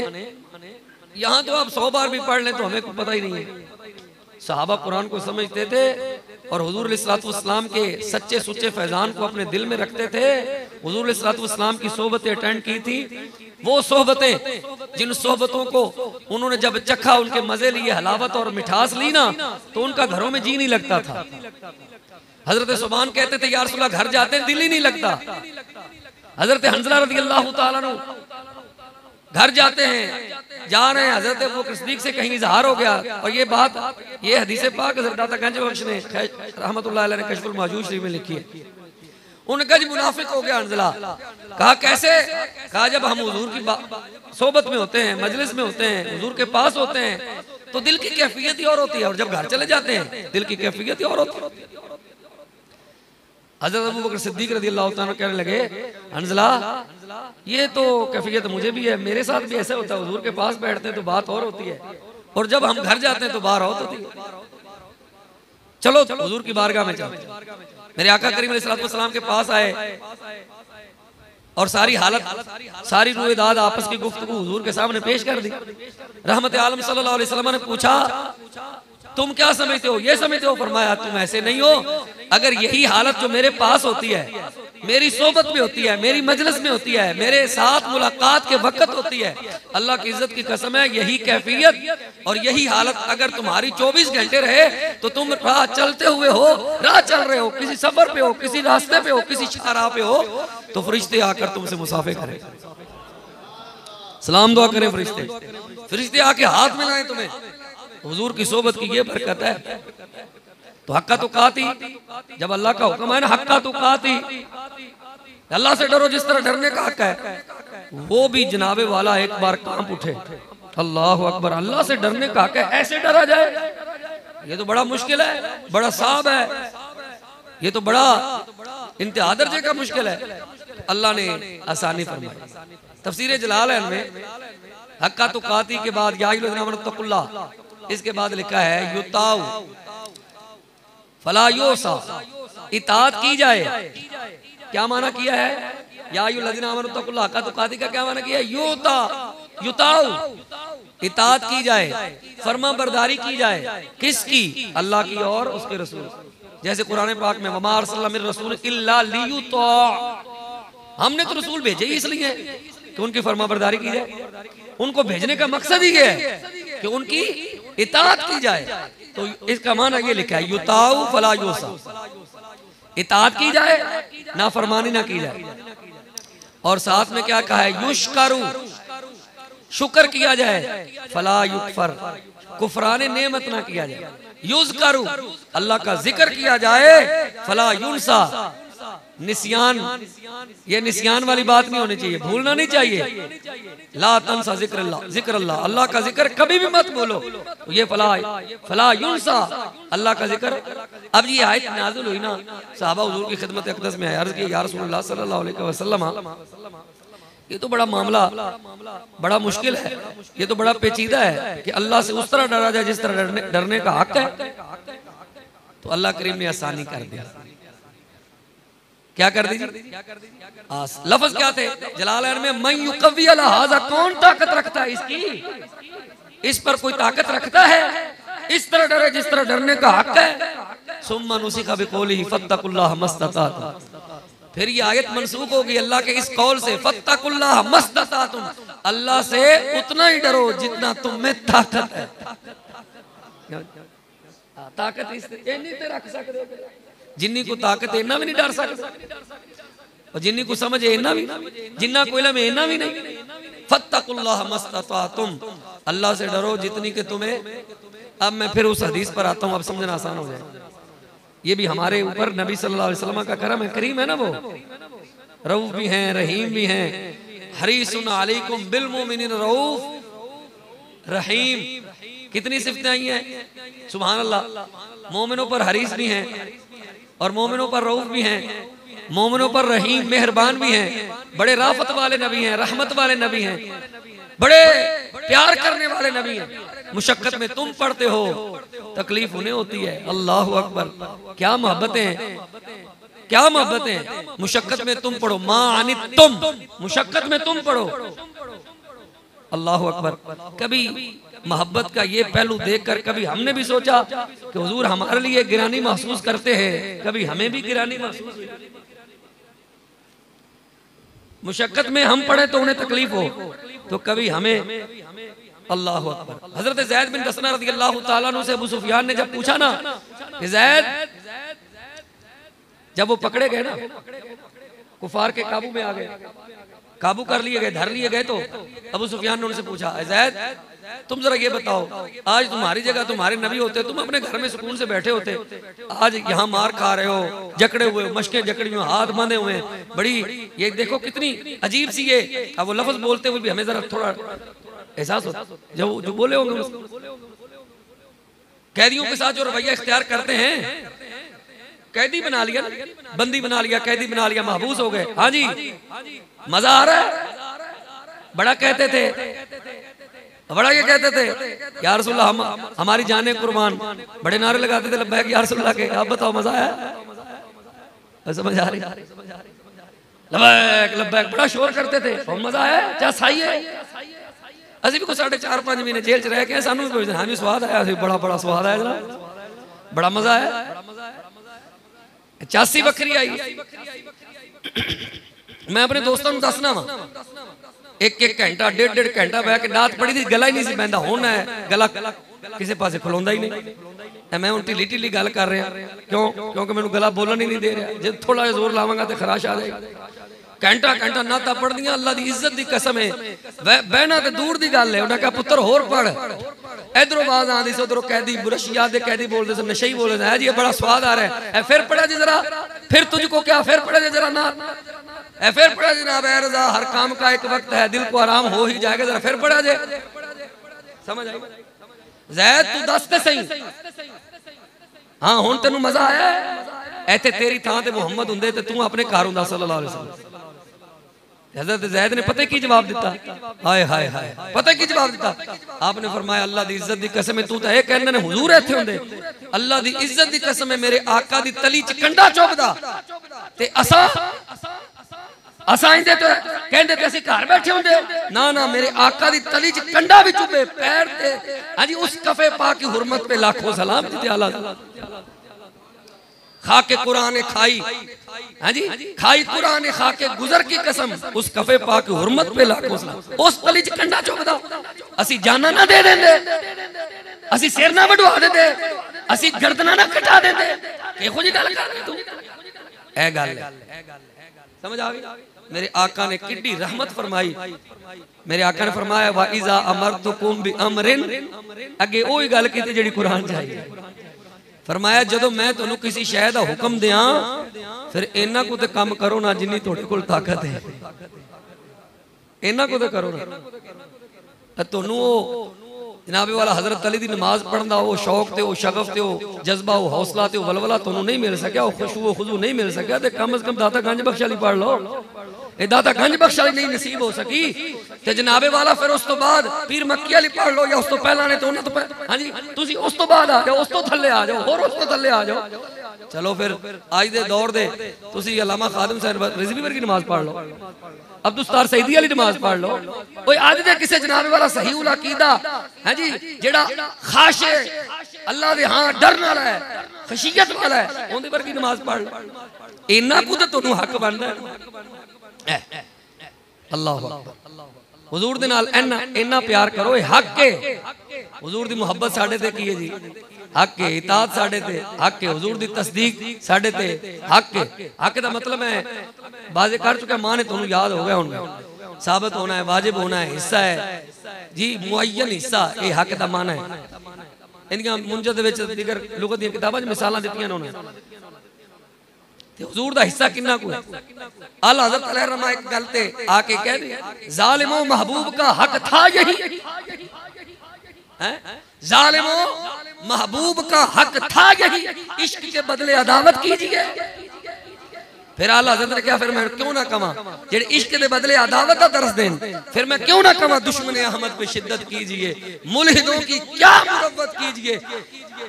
Speaker 1: यहाँ तो आप 100 बार भी पढ़ लें तो हमें कुछ पता ही नहीं है। सहाबा कुरान को समझते थे और हुजूर अलैहिस्सलातु वस्सलाम के सच्चे सुच्चे फैजान को अपने दिल में रखते थे। हुजूर अलैहिस्सलातु वस्सलाम की सोहबतें अटेंड की थी। वो सोहबतें, जिन सोहबतों को उन्होंने जब चखा, उनके मजे लिए, हलावत और मिठास ली ना, तो उनका घरों में जी नहीं लगता था। हजरत सुबान कहते थे, या रसूलल्लाह घर जाते हैं दिल ही नहीं लगता। हजरत हंज़ला रज़ियल्लाहु ताला अन्हु घर जाते हैं, जा रहे हैं, हजरत अबू बकर सिद्दीक से कहीं इजहार हो गया। और ये बात, ये हदीस पाक हजरत दाता गंज बख्श ने रहमतुल्लाह अलैह ने कश्फुल महजूज शरीफ में लिखी है। उनका जी मुनाफिक हो गया हंज़ला। कहा कैसे? कहा जब हम हुजूर की सोबत में होते हैं, मजलिस में होते हैं, हुजूर के पास होते हैं, तो दिल की कैफियत ही और होती है, और जब घर चले जाते हैं दिल की कैफियत ही और होती है। हज़रत अबू बकर सिद्दीक रज़ियल्लाहु ताला कहने लगे, हंज़ला ये तो कैफियत मुझे भी है, मेरे साथ भी ऐसा होता है। हुजूर के पास बैठते हैं तो बात और होती है, और जब हम घर जाते हैं तो बात और होती है। चलो हुजूर की बारगाह में चलते। मेरे आका करीम अलैहिस्सलातु वस्सलाम के पास आए और सारी हालत, सारी रुएदाद, आपस की गुफ्तगू हुजूर के सामने पेश कर दी। रहमत आलम सल्लल्लाहु अलैहि वसल्लम ने पूछा, तुम क्या समझते हो? ये समझते हो? फरमाया तुम ऐसे नहीं हो। अगर यही हालत जो मेरे पास होती है, मेरी सोबत में होती है, मेरी मजलिस में होती है, मेरे साथ मुलाकात के वक्त होती है, अल्लाह की इज्जत की कसम है, यही कैफियत और यही हालत अगर तुम्हारी 24 घंटे रहे, तो तुम राह चलते हुए हो, राह चल रहे हो, किसी सफर पे हो, किसी रास्ते पे हो, किसी शाहराह पे हो, तो फरिश्ते आकर तुमसे मुसाफे करें, सलाम दुआ करें। फरिश्ते आके हाथ मिलाएं तुम्हें। हुजूर की सोबत की ये बरकत है। तो हक्का तुकाती, जब अल्लाह का हुक्म है ना, हक्का तुकाती, अल्लाह से डरो जिस तरह डरने का हक है, वो भी जनाबे वाला एक बार कांप उठे। अल्लाह अकबर, अल्लाह से डरने का हक है, ऐसे डरा जाए, ये तो बड़ा मुश्किल है, बड़ा साब है, ये तो बड़ा इंतहा दर्जे का मुश्किल है। अल्लाह ने आसानी फरमाई। तफसीर जलालैन में हक्का तुकाती के बाद या अय्युहल्लज़ीना आमनुत्तकुल्लाह, इसके बाद लिखा है युताउ फला योसा, इताअत की जाए। क्या माना किया है? या अय्युहल्लज़ीना आमनुत्तकुल्लाह, हक्का तुकाती का क्या माना किया है? युता, युताउ, इताअत की जाए, फर्मा बरदारी की जाए। किसकी? अल्लाह की और उसके रसूल। जैसे कुरान पाक में वमा अरसलना मिर रसूल इल्ला लियुता, हमने तो रसूल भेजे ही इसलिए कि उनकी फर्मा बरदारी की जाए। उनको भेजने का मकसद ही है कि उनकी इताअत की जाए। तो इसका माना ये लिखा है युताउ फला योसा, इताअत की जाए, नाफरमानी ना की जाए। और साथ में क्या कहा है? युशकरू, शुक्र किया जाए, फला युकफर, कुफराने नेमत ना किया जाए। युज़करू, अल्लाह का जिक्र किया जाए, फला युनसा, निस्यान, ये निस्यान वाली बात नहीं होनी चाहिए, भूलना नहीं चाहिए। ला तंसा जिक्र अल्लाह, अल्लाह का जिक्र कभी भी मत बोलो। तो ये फला युनसा, अल्लाह का जिक्र। अब ये आयत नाज़िल हुई ना, सहाबा हुजूर की खिदमत अक़दस में अर्ज़ की, या रसूलल्लाह सल्लल्लाहु अलैहि वसल्लम, ये तो बड़ा मामला बड़ा मुश्किल है, ये तो बड़ा पेचीदा है कि अल्लाह से उस तरह डरा जाए जिस तरह डरने का हक है। तो अल्लाह करीम ने आसानी कर दिया। क्या कर दी? लफ्ज क्या थे जलालैन में? मन युकव्वी अला हाज़ा, कौन ताकत रखता है इसकी, इस पर कोई ताकत रखता है? इस तरह डरे जिस तरह डरने का हक है। सुम्मा नुसिखा बिक़ौलिही फत्तकुल्लाह मस्ततातुम, फिर ये आयत मनसूख होगी अल्लाह के इस कौल से, फत्तकुल्लाह मस्ततातुम, अल्लाह से उतना ही डरो जितना तुम में ताकत है। ताकत इतनी ते रख सकते, जिन्नी को ताकत इन्ना भी नहीं डर सकते, और जिन्नी को समझ इन्ना भी, जिन्ना को इल्म इन्ना भी नहीं। फत्तकुल्लाह मस्ततातुम, अल्लाह से डरो जितनी के तुम्हें। अब मैं फिर उस हदीस पर आता हूँ, अब समझना आसान हो जाए। ये भी हमारे ऊपर नबी सल्लल्लाहु अलैहि वसल्लम का करम है, करीम है ना, वो रऊफ भी हैं, रहीम भी हैं। हरीसुन अलैकुम बिल मोमिनीन रऊफ रहीम, कितनी सिफतें आई हैं, सुभान अल्लाह। मोमिनों पर हरीस भी हैं और मोमिनों पर रऊफ भी हैं, मोमिनों पर रहीम मेहरबान भी हैं। बड़े राफत वाले नबी हैं, रहमत वाले नबी हैं, बड़े प्यार करने वाले नबी हैं। मुशक्कत में तुम पढ़ते हो, तकलीफ उन्हें होती है। अल्लाह अकबर, क्या मोहब्बतें हैं, क्या मोहब्बतें हैं। मुशक्कत में तुम पढ़ो, मा अनित्तुम, मुशक्कत में तुम पढ़ो। अल्लाह अकबर। कभी मोहब्बत का ये पहलू देखकर कभी हमने भी सोचा कि हुजूर हमारे लिए गिरानी महसूस करते हैं, कभी हमें भी गिरानी महसूस हुई। मुशक्कत में हम पढ़े तो उन्हें तकलीफ हो, तो कभी हमें। अल्लाह अकबर। हजरत ज़ैद बिन दसना रज़ियल्लाहु ताला अन्हु से अबू सुफियान ने जब पूछा ना कि ज़ैद, जब वो पकड़े गए ना, कुफार के काबू में आ गए, काबू कर लिए गए, धर लिए गए, तो अबू सुफियान ने उनसे पूछा, ज़ैद तुम जरा ये बताओ, आज तुम्हारी जगह तुम्हारे नबी होते, तुम अपने घर में सुकून से बैठे होते, आज यहाँ मार खा रहे हो, जकड़े हुए, मशकें जकड़ी हुई, हाथ बांधे हुए हैं, बड़ी ये देखो कितनी अजीब सी ये। अब वो लफ्ज बोलते हुए भी हमें जरा थोड़ा एहसास होता, जो बोले होंगे कैदियों के साथ जो रवैया इख्तियार करते हैं, कैदी बना लिया, बंदी बना लिया, कैदी बना लिया, महबूस हो गए। हाँ जी, मजा आ रहा है। बड़ा कहते थे, बड़ा ये कहते थे, या रसूलल्लाह हम हमारी जाने कुर्बान, बड़े नारे लगाते थे लब्बैक या रसूलल्लाह के। आप बताओ मजा आया? समझ आ रही? लब्बैक लब्बैक बड़ा शोर करते थे, और मजा आया? क्या सही है? अभी भी कुछ 4.5-5 महीने जेल च रह के सानू भी स्वाद आया, बड़ा बड़ा स्वाद आया जनाब, बड़ा मजा आया, चासी बखरी आई। मैं अपने दोस्तों को दसना वा, एक घंटा 1.5 घंटा बह के नात पढ़ी थी, गला ही नहीं सी बहंदा। हुण है गला किसी पासे खलोंदा ही नहीं। मैं हुण ढिली ढिली गल कर रहा, क्यों? क्योंकि मैनू गला बोलन ही नहीं दे रहा। जो थोड़ा जिहा जोर लावांगा तो खराश आ जाएगी। घंटा घंटा नाता पढ़दियां, अल्लाह दी इज्जत दी कसम है, बहना तो दूर दी गल है। उन्हें कहा पुत्र होर पढ़, इधरों आवाज आती सी, उधरों कैदी बुरशिया दे कैदी बोलते थे, नशे ही बोल रहे जी, बड़ा स्वाद आ रहा है, फिर पढ़ा जी जरा, फिर तुझको क्या, फिर पढ़ा जी जरा ना, फिर पढ़ा जनाब रजा, हर काम का एक वक्त है, दिल को आराम हो ही जाएगा, जरा फिर पढ़ा जे। समझ आई? ज़ैद तू दस ते सही, हाँ हुण तेनू मजा आया? ऐथे तेरी थां ते मुहम्मद हुंदे ते तू अपने घर हुंदा सल्लल्लाहु अलैहि वसल्लम। हज़रत ज़ैद ने पता की जवाब दिता? हाय हाय हाय, पता की जवाब दिता? आपने फरमाया अल्लाह दी इज्जत दी कसम है, तू तो यह कहने ने हुजूर इत्थे हुंदे, अल्लाह दी इज्जत दी कसम है, मेरे आका दी तली च कंडा चुभदा ते असा इंदे तो कहंदे ते असीं घर बैठे हुंदे। ना ना, मेरे आका दी तली च कंडा भी चुभे पैर ते, हां जी, उस कफे पाक की हुर्मत पे लाखों सलाम ते आला खाके कुरान खाई, हाँ जी, खाई कुरान खाके गुजर की कसम, उस कफे पाक की हुर्मत पे लाखों सलाम। उस तली च कंडा चुभदा, असी जाना ना दे देंदे, असी सिर ना वढवा देंदे, असी गर्दना ना कटा देंदे। किहो जी गल कर तू? ए गल समझ आ गई? मेरे आका ने किड्डी रहमत फरमाई। मेरे आका ने फरमाया वा इज़ा अमरतुकुम बि अमरिन, अगे ओही गल कीती जेड़ी कुरान च आई। फरमाया जदों मैं तुहानू किसी शय दा हुक्म दियां, फिर इन्ना को ते काम करो ना जिन्नी तुहाडे कोल ताकत है, इन्ना को ते करो ना। तुहानू जनाबे वाला हजरत अली दी नमाज पढ़ना वो शौक ते वो शगफ ते वो जज्बा वो हौसला ते वो वलवला तुहानू नहीं मिल सकिया, वो खुशू वो खुजू नहीं मिल सकिया, तो कम से कम दाता गंज बख्श अली पढ़ लो। ये दाता गंज बख्श अली नहीं नसीब हो सकी ते जनाबे वाला फिर उस तो बाद पीर मक्की अली पढ़ लो, या उस तो पहला ने तो उन्हें तो हाँ जी तुसी उस तो बाद आ जाओ, उस तो थल्ले आ जाओ, और उस तो थल्ले आ जाओ। चलो फिर आज दे दौर दे तुसी अल्लामा खादिम साहब रिजवी वर्गी नमाज पढ़ लो, अब्दुल सत्तार सईदी वाली नमाज पढ़ लो। ओए आज दे किसे जनाबे वाला सही उल अकीदा है जी जेड़ा खाशे अल्लाह दे हां डरन वाला है, खशियत वाला है, ओंदे वर्गी नमाज पढ़ लो। इन्ना कुछ तुहानू हक बनदा है। अल्लाह हुजूर दे नाल इन्ना प्यार करो, ये हक है। हुजूर दी मुहब्बत साडे ते की है जी, हक है। इताअत साडे ते हक है। हुजूर दी तस्दीक साडे ते हक है। हक दा मतलब है बाजे कर चुका, मां ने तुहानू याद हो गया, हुण साबित होना है, वाजिब होना है, हिस्सा है जी, मुअय्यन हिस्सा, ये हक दा माना है। इनका मुंजद विच दीगर लुगत दी किताबां च मिसालां दित्तियां ने उन्होंने। हुजूर दा हिस्सा किन्ना को है। आला हज़रत अलैहिर्रहमा एक गल ते आके कह दे जालिमो महबूब का हक था यही है, जालिमो महबूब का हक था यही, इश्क के बदले अदावत कीजिए। फिर आला हज़रत ने क्या, फिर मैं क्यों ना कमा जेड़े इश्क के बदले अदावत का दर्स दें, फिर मैं क्यों ना कमा दुश्मन अहमद पे शिद्दत कीजिए, मुल्हिदों की क्या मुरव्वत कीजिए,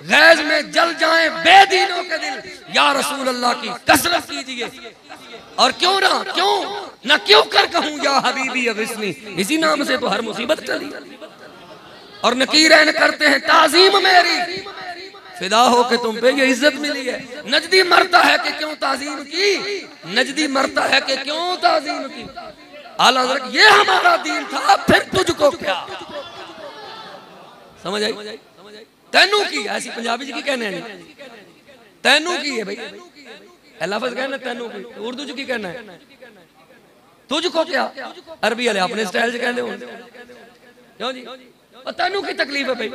Speaker 1: गैज में जल जाएं बेदीनों के दिल, या रसूल अल्लाह की कसरत कीजिए। और क्यों ना क्यों कर कहूं या हबीबी अविस्नी, इसी नाम से तो हर मुसीबत चली। और नकीरैन करते हैं ताजीम मेरी, फिदा हो के तुम पे ये इज्जत मिली है। नजदी मरता है कि क्यों ताजीम की, नजदी मरता है कि क्यों ताजीम की। आला हज़रत ये हमारा दीन था, फिर तुझको क्या समझ आई, तैनू की ऐसी पंजाबी जी की कहने हैं, तैनू की है भाई, लफ्ज़ कहना तैनू की, उर्दू च की कहना है तुझको क्या। अरबी वाले अपने स्टाइल च कहते हो, क्यों जी तैनू की तकलीफ है भाई।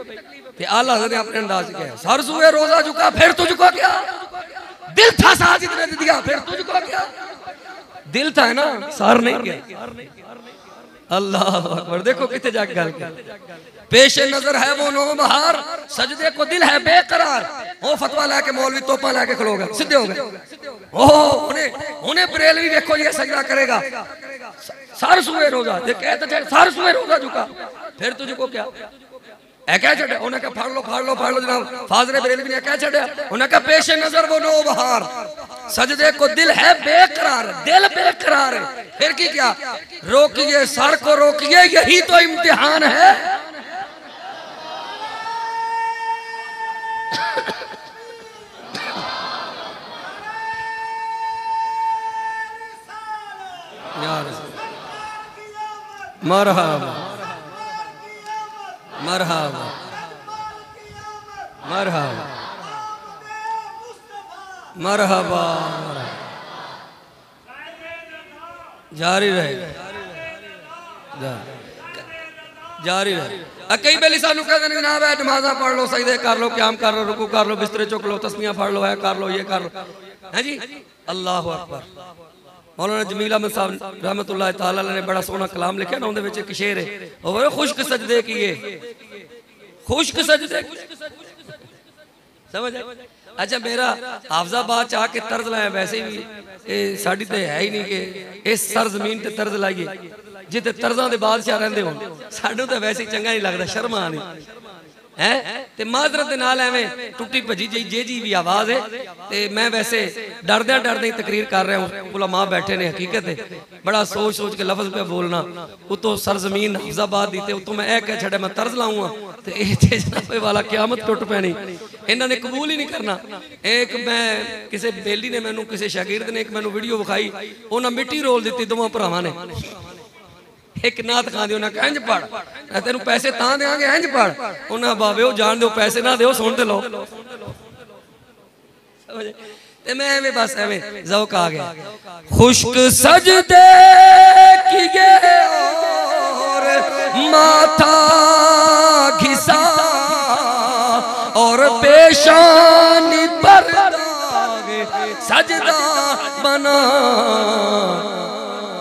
Speaker 1: आला हज़रत ने अपने अंदाज किया, सर सुए रोजा झुका फिर तुझको क्या, दिल था साजिद ने दिया फिर तुझको क्या। दिल था ना, सर नहीं किया। अल्लाह अकबर, देखो कितने जाके गल पेश नजर है वो नो बहार, सजदे को दिल है बेकरार। वो फतवा लाके मौलवी तोपा लाके खलो गए, सीधे हो गए। ओह उन्हें बरेलवी देखो ये सजदा करेगा, सर सुए रोजा, ये कहते थे सर सुए रोजा झुका फिर तुझको क्या। ऐ क्या छड़े, उन्हें कहा फाड़ लो जनाब, फाजरे बरेलवी ने क्या छड़े, उन्हें कहा पेश नजर वो नो बहार, सजदे को दिल है बेकरार, दिल बेकरार है। फिर की क्या, रोकिए सर को रोकिए, यही तो इम्तिहान है। मरहबा मरहबा मरहबा मरहबा, जारी रहे जारी रहे। कई बेली सानू कहते हैं जनाब नमाज़ा पढ़ लो, सजदे कर लो, क़याम कर लो, रुकू कर लो, बिस्तरे चुक लो, तस्बीहां पढ़ लो, है कर लो, ये कर लो, है जी। अल्लाह अकबर। मौलाना जमील अहमद साहब रहमतुल्लाह तआला ने बड़ा सोहना कलाम लिखा ना, उनदे विच एक शेर है, और खुश्क सजदे किए, खुश्क सजदे समझ। अच्छा मेरा हाफजाबाद चा के तर्ज लाया, वैसे भी साड़ी तो है ही नहीं कि इस सर जमीन ते तर्ज लाइए जिते तर्जा के बादशाह रहिंदे होण, सानू तो वैसे ही चंगा नहीं लगता, शर्म आनी है। ते माजरत दे नाल एवें टुटी भजी जे जी भी आवाज है। ते मैं वैसे डरदे तकरीर कर रहा हूँ, उलमा बैठे ने, हकीकत है बड़ा सोच के लफ्ज पे बोलना, उतो सरजमीन हफ्जाबाद दी ते उतो मैं ए कह छड़े मैं तर्ज लाऊंगा ते ए जनाबे वाला क़यामत टुट पैनी। इन्हां ने कबूल ही नहीं करना। एक मैं किसी बेली ने मैनू किसी शागिर्द ने एक मैनू वीडियो विखाई, उन्हें मिट्टी रोल दी दोवां भरावां ने, एक नात खां दी, उन्हें कहा इंज पढ़, तेन पैसे तां देंगे इंज पढ़, उन्हें बाबे वो जान दो पैसे ना दो सुन ते लो। मैं एवें बस एवें ज़ौक आ गया। खुश्क सजदे किए और माथा घिसा और पेशानी पर सजदा बना,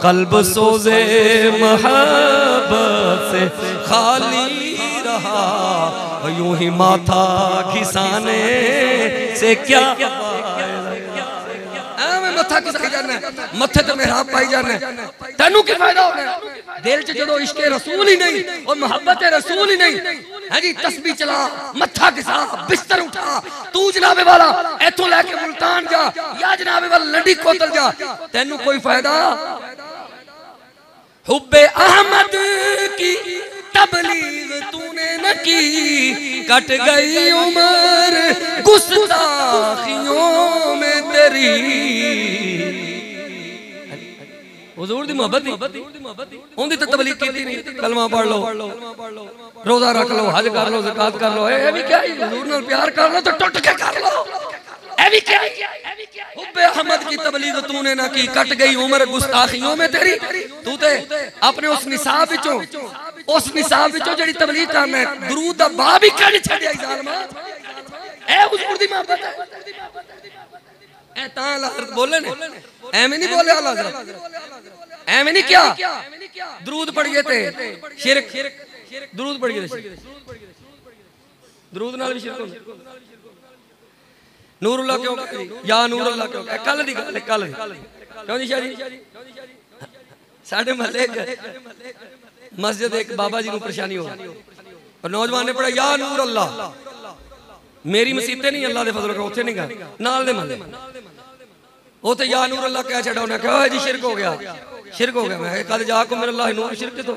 Speaker 1: कल्ब सोजे महब्बत से खाली रहा, यूं ही माथा घिसाने से क्या मत्था किसाई जाना, मत्थे ते मेहराब पाई जाना, तेनू की फायदा होना? दिल च जो इश्क रसूल ही नहीं और मोहब्बत रसूल ही नहीं है जी, तस्बीह चला, मत्था घिसा, बिस्तर उठा, तू जनाबे वाला इथों लैके मुल्तान जा या जनाबे वाला लंडी कोतल जा, तेनू कोई फायदा? हुब्बे अहमद की तबलीग तूने न की, कट गई उम्र गुस्ताखियों में तेरी। हुजूर दी मोहब्बत उनकी तो तबलीग की नहीं, कलमा पढ़ लो, रोजा रख लो, हज कर लो, ज़कात कर लो, ये भी क्या है? हुजूर नाल प्यार कर लो तो टुट के कर लो, ये भी क्या है? हुब्बे अहमद की तबलीग तूने ना की, कट गई उम्र गुस्ताखियों में तेरी। तू ते अपने उस निसाब विचों जेड़ी तबलीग करना है, दुरूद दा बाब ही कढ़ छड्या जालमा। ए हुजूर दी मोहब्बत है, ए तां अल्लाह हज़रत बोले ने, एवें नहीं बोले अल्लाह हज़रत, एवें नहीं क्या दुरूद पढ़िए ते शिरक, दुरूद पढ़िए ते दुरूद नाल भी शिरक होंदा। नूरुल्लाह क्यों या नूरुल्लाह क्यों? कल दी गल, कल क्यों जी शाह जी? साडे महल्ले मस्जिद एक बाबा जी को परेशानी हो और नौजवान ने पढ़ा या नूर अल्लाह, मेरी मसीते नहीं अल्लाह दे फजल को उथे नहीं गया, नाल दे महल्ले उथे या नूर अल्लाह कह छड़ा, उन्हें कहा जी शिरक हो गया, शिरक हो गया। मैं कल जाकुम मिनल्लाहि नूर, शिरक तो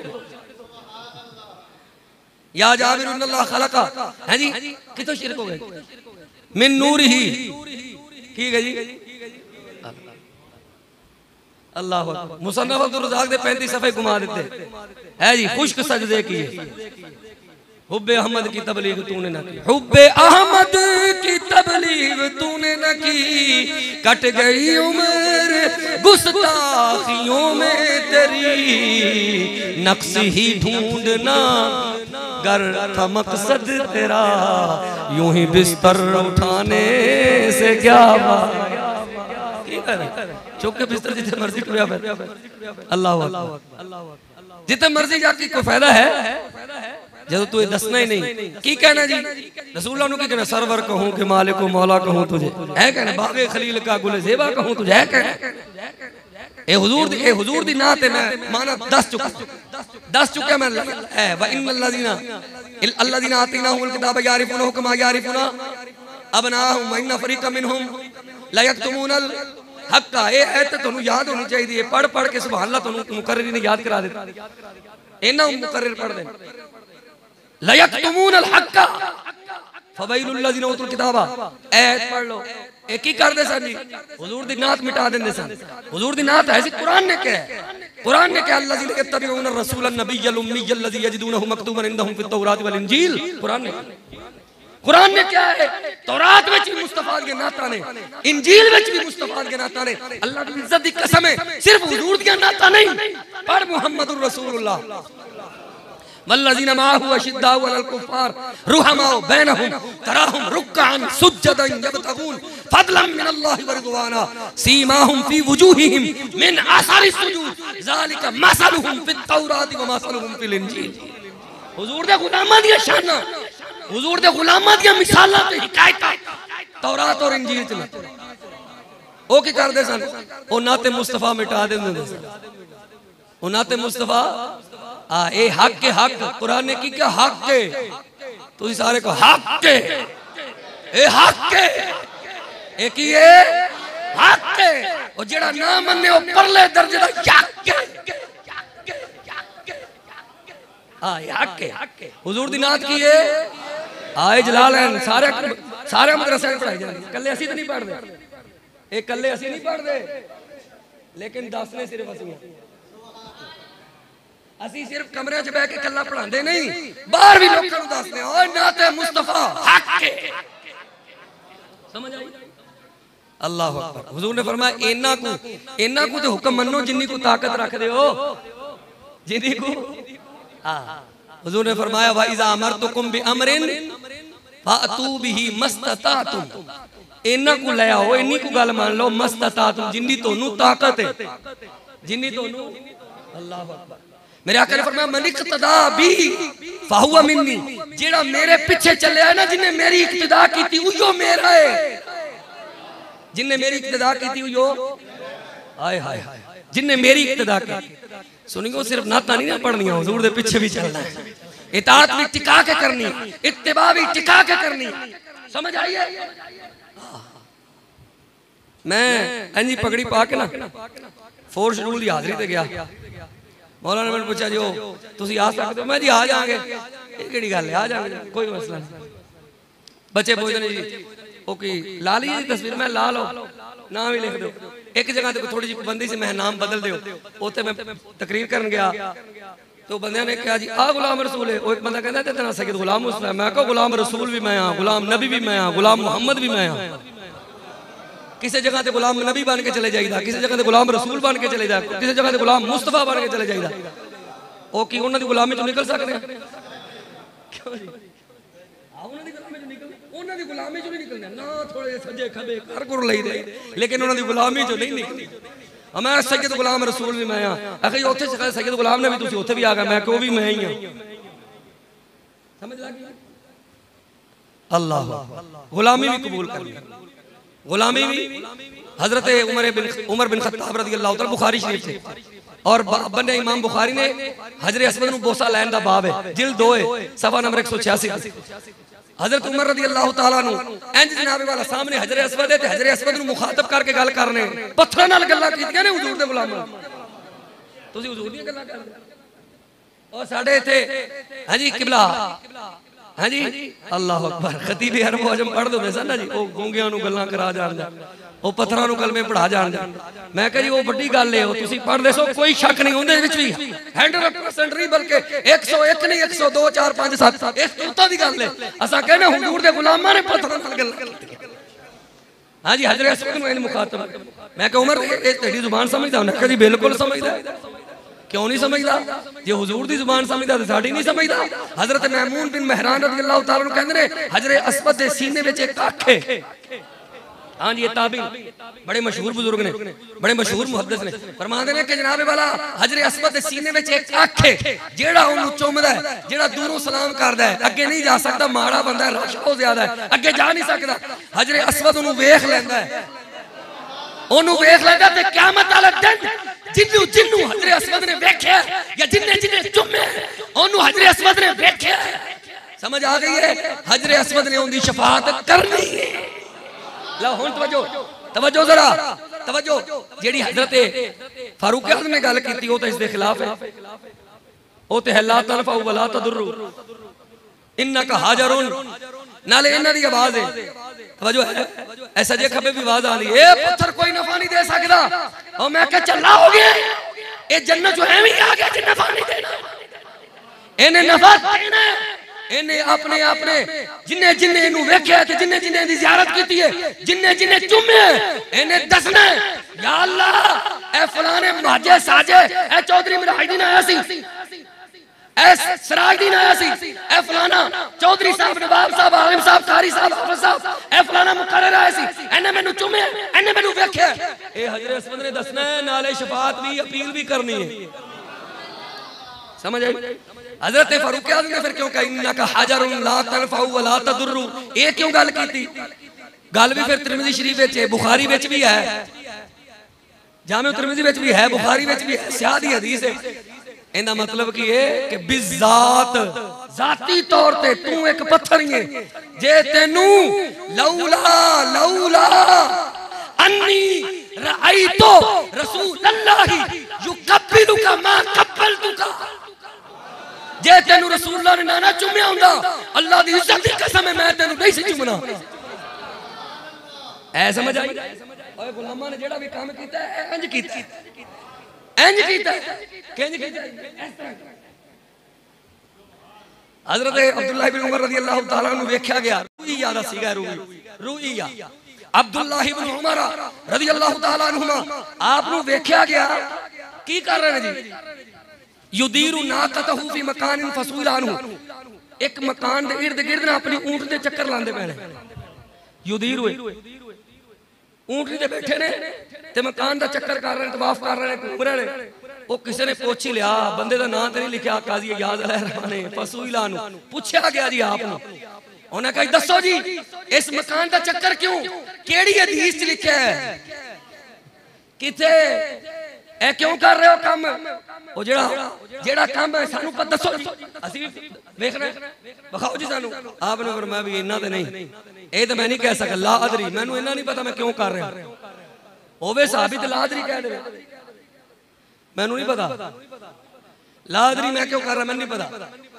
Speaker 1: या जाबिर अल्लाह खलका है जी, कितो शिरक हो गया? मिन नूर ही ठीक है जी, अल्लाह अकबर। मुसन्नफ अब्दुल रज़ाक दे 35 सफ़े घुमा देते है जी, खुश्क सजदे किए। हुब्बे अहमद की तबलीग तूने न की, हुब्बे अहमद की तबलीग तूने न की, कट गई उम्र गुस्ताखियों में तेरी, नक्स ही ढूंढना गर था मकसद तेरा, यूं ही बिस्तर उठाने से क्या चुप के बिस्तर जितने मर्जी टुरिया अल्लाह जितने मर्जी जाके कोई फायदा है जब तू दसना ही नहीं। की कहना जी रसूलुल्लाह की कहना, सरवर कहूं कि मालिक मौला कहूं तुझे, है कहना बागे खलील का गुल ज़ेबा कहूं तुझे, है कहना ए हुजूर दी नात है। मैं माना दस चुका मैं ए व इन्नल्लज़ीना आतीनाहुमुल किताब यारिफूनहु कमा यारिफूना अबनाहुम व इन्ना फरीक़म मिनहुम ला यक्तुमूनल हक़्क़ा। ए आयत तुहानू याद होनी चाहिए, पढ़ पढ़ के सुभान अल्लाह तुहानू मुकर्रिर ने याद करा देता, इन्ना मुकर्रिर पढ़ दे ला यक्तुमूनल हक़्क़ा फवैलुल लज़ीना उतुल किताबा। आयत पढ़ लो, एक ही कर दे सन जी, हुजूर दी नात मिटा देंदे सन। हुजूर दी नात है, कुरान ने क्या है? कुरान ने क्या अल्लज़ीना यत्तबिऊना रसूलन नबिय्यल उम्मिय्यल लज़ी यजिदूनहु मक्तूबन इंदहुम फित तौरात वल इंजील। कुरान ने क्या है? तौरात में भी मुस्तफा के नाता ने, इंजील में भी मुस्तफा के नाता ने। अल्लाह की इज्जत दी कसम है, सिर्फ हुजूर दी नाता नहीं, पढ़ मुहम्मदुर रसूलुल्लाह वल्लज़ीना माअहु अशिद्दाउ अलल कुफ़्फ़ार रुहमाउ बैनहुम तराहुम रुक्अन सुज्जदन यब्तगून फदलन मिनल्लाहि व रिज़वाना सीमाहुम फी वुजूहिहिम मिन असरिस सुजूद ज़ालिका मसलुहुम फित तौरात व मसलुहुम फिल इंजील। हुजूर दे गुलामां दी शान, हुजूर दे गुलामां दी मिसालां ते हिकायतां तौरात और इंजील च ओ की करदे सन, ओ नाते मुस्तफा मिटा देंदे सन। ओ नाते मुस्तफा ए हक के हक, कुरान ने की क्या हक के, तुम सारे को हक के, ए हक के, ए की हक के, और जेड़ा ना मन्ने ओ परले दर्जे दा हक के, हक के। हुजूर दी नात की है आए जलालैन सारे मदरसे में पढ़ाई जाती, कल्ले असी तो नहीं पढ़ते, ए कल्ले असी नहीं पढ़ते, लेकिन दसने सिर्फ असी सिर्फ कमरे च बह के कल्ला पढ़ाते नहीं, बाहर भी लोगों को दसते हैं नाते मुस्तफा हक के। समझ आई? अल्लाह अकबर। हुजूर ने फरमाया इन्ना को तो हुक्म मनो जिन्नी को ताकत रख दे हो, जिन्नी को हुजूर ने फरमाया वा इज़ा अमरतुकुम बि अमरिन फातू बिही मस्ततातुम। इन्ना को ले आओ, इन्नी को गल मान लो, मस्ततातुम जिन्नी तोनू ताकत है, जिन्नी तोनू। अल्लाह अकबर। मेरे आका ने फरमाया मन इक्तदा बी फाहुवा मिन्नी, जेड़ा मेरे पीछे चले है ना, जिन्हें मेरी इक्तदा की उयो मेरा है, जिन्हें मेरी इक्तदा की उयो, हाय हाय जिन्हें मेरी इक्तदा की। सुनियो सिर्फ नाता नहीं ना पढ़नी, हुजूर दे पीछे भी चलना है, इताअत भी टिका के करनी, इत्तिबा भी टिका के करनी। समझ आई है? मैं इंजी पगड़ी पा के ना फोर्स शेड्यूल की हाजरी ते गया, मौलाना ने मैंने पूछा जो तुसी आ सकते हो? मैं जी आ जाएंगे। ये केड़ी गल है, आ जाएंगे, कोई मसला नहीं। बच्चे पूछते ने जी ओके ला ली तस्वीर, मैं ला लो, नाम ही लिख दो। एक जगह तो थोड़ी जी पाबंदी से मैं नाम बदल दो, उत्थे मैं तकरीर करन गया तो बंदे ने कहा जी आ गुलाम रसूल है। वो एक बंदा कहता तेरा सैयद गुलाम मुस्तफा, मैं कहा गुलाम रसूल भी मैं हाँ, गुलाम नबी भी मैं हाँ, गुलाम मुहम्मद भी मैं हाँ। किसी जगह ते गुलाम नबी बन के चले जाइदा, किसी जगह ते गुलाम रसूल बन के चले जाए, किसी जगह ते गुलाम मुस्तफा बन के चले जाइदा। ओ की उन्हां दी गुलामी चों निकल सकदे हैं? क्यों जी? उन्हां दी गुलामी चों निकल, उन्हां दी गुलामी चों नहीं निकलना ना, थोड़े सजे खबे कर कर लई दे, लेकिन उन्हां दी गुलामी चों नहीं निकलनी। मैं सैयद गुलाम रसूल भी मैं हाँ, आखिर उत्थे सैयद गुलाम ने भी तुसीं उत्थे भी आ गए, मैं क्यों भी मैं ही हाँ। समझ लग गई? अल्लाह गुलामी भी कबूल कर लिया, गुलामी भी। हजरत उमर बिन खत्ताब रज़ी अल्लाह तआला बुखारी शरीफ से, और बने इमाम बुखारी ने हजरे अस्वद नूं बोसा लैन दा बाब है, जिल्द 2 है, सफा नंबर 186। हजरत उमर रज़ी अल्लाह तआला नूं इंज जनाब वाला सामने हजरे अस्वद है ते हजरे अस्वद नूं मुखातब करके गल करने, पत्थरां नाल गल्लां कीतियां ने हुजूर दे गुलामां। तुसीं हुजूर दी गल्लां करदे और साडे इत्थे हां जी किबला, हाँ जी अल्लाह अकबर, खतीब अरब अजम पढ़ दो सन ना जी, वो गूंगियां नूं गल्लां करा जाण, वो पत्थरां नूं कलमे पढ़ा जाण। मैं कहा जी वो बड़ी गल है, तुसीं पढ़ दे सो, कोई शक नहीं उहदे विच भी 100% नहीं बल्कि 101 नहीं 102 4 5 7 इस तुरता दी गल है। असां कहने हुजूर दे गुलामां ने पत्थरां नाल गल्लां कीतियां। हाँ जी हजरत अस्वद नूं इन मुखातब, मैं कहा उमर ये तेरी जुबान समझदा? उन्हें कहा जी बिल्कुल समझदा। क्यों नहीं समझदा? जे हुजूर दी जुबान समझदा ते साडी नहीं समझदा। हजरत महमूद बिन महरान रज़ी अल्लाह तआला अन्हु कहंदे ने हजरे अस्वद दे सीने विच एक अख है। हां जी ये ताबी बड़े मशहूर बुजुर्ग ने, बड़े मशहूर मुहद्दिस ने, फरमांदे ने कि जनाब वाला हजरे अस्वद दे सीने विच एक अख है, जेड़ा ओनू चुमदा है, जेड़ा दूरों सलाम करदा है, अगे नहीं जा सकदा, माड़ा बंदा है, रश बहुत ज्यादा है, अगे जा नहीं सकदा। हजरे अस्वद ओनू वेख लैंदा है, ओनू वेख लैंदा ते क़यामत वाले दिन जिन्नू जिन्नू हजरे अस्वद ने वेख्या या जिन्ने जिन्ने चुमे ओनू हजरे अस्वद ने वेख्या। समझ आ गई है? हजरे अस्वद ने उनकी शफाअत करनी है। लो हुण तवज्जो, तवज्जो जरा तवज्जो। जेड़ी हजरत फारूक आज़म ने गल कीती वो तो इसके खिलाफ है, वो तो है ला तनफउ वला तदुर्रु इन्नका हाजरुन, नाले इन्हां दी आवाज है, तवज्जो है, ऐसा जे खबे भी आवाज आ रही है, ए पत्थर कोई नफा नहीं दे सकदा। और मैं क्या चला हो गया, ये जन्नत जो है भी आ गया जिन्ने नफा नहीं देना, इन्हें नफा देना, इन्हें अपने अपने जिन्ने जिन्ने इनू वेख्या ते जिन्ने जिन्ने दी ज़ियारत कीती है, जिन्ने जिन्ने चुमे इन्हें दसना या अल्लाह ए फलाने माजे साजे, ए चौधरी मुराहिदीन आया सी, सराजुद्दीन आया सी, ए फलाना चौधरी साहब, नवाब साहब, आलिम साहब, कारी साहब, हाफिज साहब, ए फलाना मुकर्रर आया सी, इन्हें मैनू चुमे, इन्हें मैनू वेख्या। ए हजरत अस्वद ने दसना है, नाले शफाअत भी अपील भी करनी है। समझ आई? हजरत फारूक आज़म ने फिर क्यों कहा इन्नका हाजरुन ला तनफउ वला तदुर्रु, ये क्यों गल कीती? गल भी फिर तिरमिज़ी शरीफ विच है, बुखारी विच भी है, जामे तिरमिज़ी विच भी है, बुखारी विच भी है, सियाह दी हदीस है। इनका मतलब की है कि बिज़ात जाती तौर पे तू एक पत्थर ही है, जे तेनू लौला लौला अन्नी रअयतु रसूलल्लाहि युकब्बिलुका मा कब्बलतुका, जे तेनू रसूलुल्लाह ने ना चुम्या हुंदा, अल्लाह दी इज्जत दी कसम है मैं तेनू नहीं सी चुमना। ऐ समझ आई? ओए गुलामां ने जेड़ा भी काम कीता है इंज कीता, इंज कीता, किंज कीता, इस तरह। हजरत अब्दुल्लाह इब्न उमर रज़ी अल्लाह तआला अन्हु वेख्या गया, रूइया दा सीगा, रूइया अब्दुल्लाह इब्न उमर रज़ी अल्लाह तआला अन्हुमा आप नु वेख्या गया की कर रहे हैं जी, युदीरु नाकतहु फी मकानिन फसूल अन्हु, एक मकान दे इर्द गिर्द ना अपनी ऊंट दे चक्कर लांदे पए ने। युदीरु ऊंट दे बैठे ने ते मकान दा चक्कर कर रहे ने, तवाफ कर रहे ने, घूम रहे ने। वो किसी ने पुछ ही लिया, बंदे का नाम तो नहीं लिखा, काजी याद ने फसूइला पूछा गया जी आप, उन्हें कहा दसो जी इस मकान का चक्कर क्यों, केड़ी हदीस च लिखा है, किथे ए क्यों कर रहे हो काम, वो जेड़ा काम है सानू पता दसो जी, असि देखना दिखाओ जी सानू। आपने फरमाया भी इन्ना ते नहीं, ये तो मैं नहीं कह सकता, ला अदरी मैनू इन्ना नहीं पता मैं क्यों कर रहा, होवे साबित ला अदरी कह दे, मैनू नहीं पता ला अदरी मैं क्यों कर रहा, मैनू नहीं पता,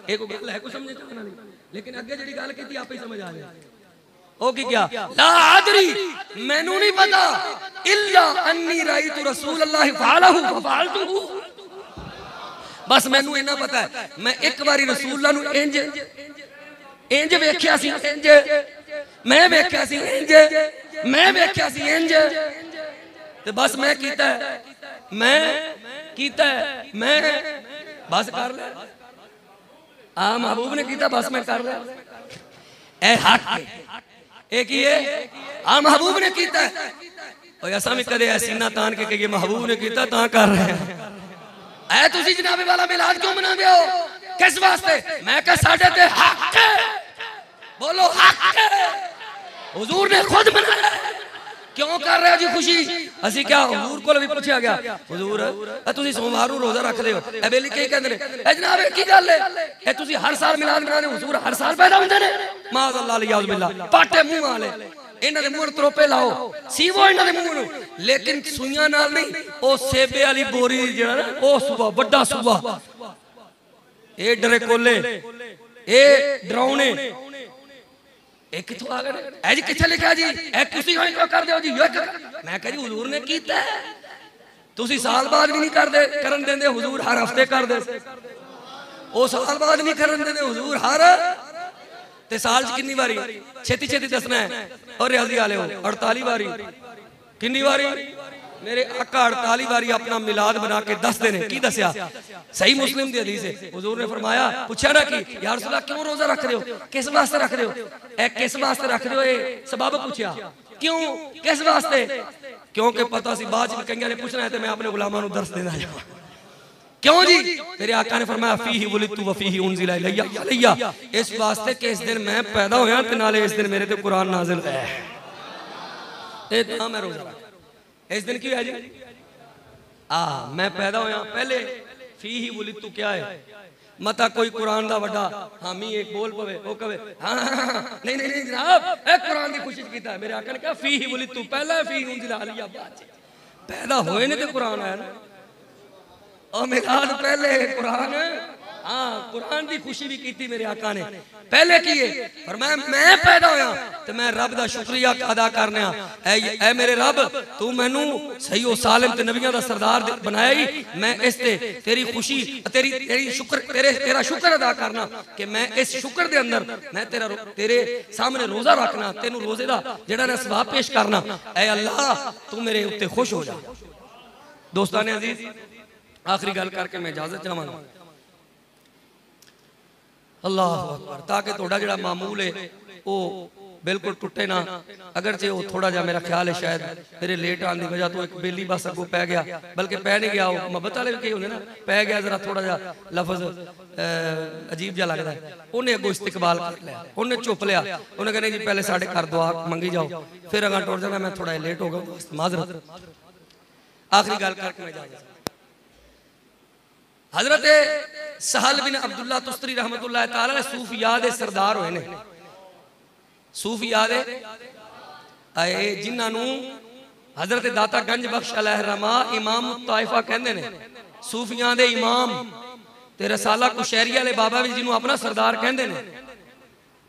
Speaker 1: एक गल है कुछ समझे चाहना नहीं, लेकिन अगे जी गल की आप ही समझ आ गया। ओ की क्या ला अदरी मैनू नहीं पता, इल्ला अन्नी राइतु रसूल अल्लाह फअलहु फअलतुहु, बस मैनू इन्ना पता है मैं एक बारी रसूल नु इंज इंज वेख्या सी, इंज मैं वेख्या सी, इंज मैं वेख्या सी, इंज ते बस मैं कीता है, मैं कीता है, मैं बस कर ले, आ महबूब ने कीता बस मैं कर ले, ए हक एक ही है, आ महबूब ने कीता है, और ऐसा भी कदे सीना तान के कहिए महबूब ने कीता ता कर रहे हैं, ऐ तुसी जनाबे वाला मिलाद क्यों मनाते हो, किस वास्ते, मैं कह साडे ते हक है, बोलो हक है, हुजूर ने खुद मनाया, क्यों कर रहे हो जी खुशी, असि क्या हुजूर को भी पूछा गया, हुजूर तुसी सोमवार रोजा रखदे हो, ए बेली की कहंदे ने, ए जनाब की गल है, ए तुसी हर साल मिलाद मनाने, हुजूर हर साल पैदा होंदे ने, माज़अल्लाह लियाज़ बिल्लाह, पाटे मुंह वाले इन्हां दे मुंह तरोपे लाओ, सीवो इन्हां दे मुंह नु, लेकिन सुइयां नाल नहीं, ओ सेबे वाली बोरी जेड़ा ना ओ सूबा बड़ा सूबा, ए डरे कोले, ए डरावने, एक किथों आ गए, ए जी किथे लिखा जी, ए किसी होई क्यों कर दो जी, मैं कह जी हुजूर ने कीता है, तुसी साल बाद भी नहीं कर दे करन देंदे, हुजूर हर हफ्ते कर दे, ओ साल बाद नहीं करन देंदे, हुजूर हर ते साल च कितनी बारी, छेती छेती दसना है, और रियाजी वाले हो 48 बारी, कितनी बारी मेरे आका 48 बारी अपना मिलाद बना के दस देने, की दसिया सही मुस्लिम दी हदीस है, हुजूर ने फरमाया पूछा ना कि या रसूल अल्लाह क्यों रोजा रख रहे हो, किस वास्ते रख रहे हो, ए किस वास्ते रख रहे हो, ए सबब पूछा क्यों किस वास्ते, क्योंकि पता सी बाद च कईयां ने पूछना है, तो मैं अपने गुलामां नु दर्श देना जावां, क्यों जी, मेरे आका ने फरमाया फीही वलिदतु व फीही उनजिला इलैया, इस वास्ते कि इस दिन मैं पैदा होया ते नाले इस दिन मेरे ते कुरान नाज़िल होया है, ए ता मैं रोजा रख, इस दिन की है जी, मैं पैदा होया, पहले फीही वलिदतु क्या है, मता कोई कुरान दा वड्डा हामी एक बोल पवे ओ कवे हां नहीं नहीं जनाब ए कुरान दी खुशी कीता है, मेरे आका ने कहा फीही वलिदतु पहला फीही उनजिला इलैया, पैदा होए ने ते कुरान आया ना, और मिलाद पहले कुरान, हाँ कुरान की खुशी भी की मेरे आका ने पहले की है, और मैं पैदा होया तो मैं रब दा शुक्रिया अदा करने, ऐ मेरे रब तू मैनू सही हो सालिम ते नबियां दा सरदार बनाया ही, मैं इस ते तेरी खुशी तेरी शुक्र तेरा शुक्र अदा करना कि मैं इस शुक्र दे अंदर मैं तेरे सामने रोजा रखना, तेनू रोजे दा जेड़ा ना सवाब पेश करना, ऐ अल्लाह तू मेरे उत्ते खुश हो जा। दोस्तान अजीज आखिरी गल करके मैं इजाजत चाहांगा, अल्लाह अकबर, ताकि थोड़ा जड़ा मामूल है वो बिल्कुल टुटे ना, अगर जे वो थोड़ा जा मेरा ख्याल है शायद मेरे लेट आने की वजह तो एक बेली बस अगो पै गया, बल्कि पै नहीं गया, वो मोहब्बत वाले भी कई होंगे ना, पै गया जरा थोड़ा जा लफज अजीब जा लगता है, उन्हें अगो इस्तकबाल कर लिया, उन्हें चुप लिया, उन्हें कहने जी पहले साढ़े घर दुआ मंगी जाओ, फिर अगर टुट जाना मैं थोड़ा लेट हो गया माजरत। आखिरी गल करके मैं इजाजत, हजरत सहल बिन अब्दुल्ला तुस्तरी रहमतुल्लाह तआला ने सूफिया दे सरदार होए ने, सूफिया दे आए जिन्हां नू हजरत दाता गंज बख्श अलैहिर्रमा इमाम ताइफा कहंदे ने, सूफिया दे इमाम ते रसाला कुशैरी वाले बाबा भी जिन्हों अपना सरदार कहंदे ने,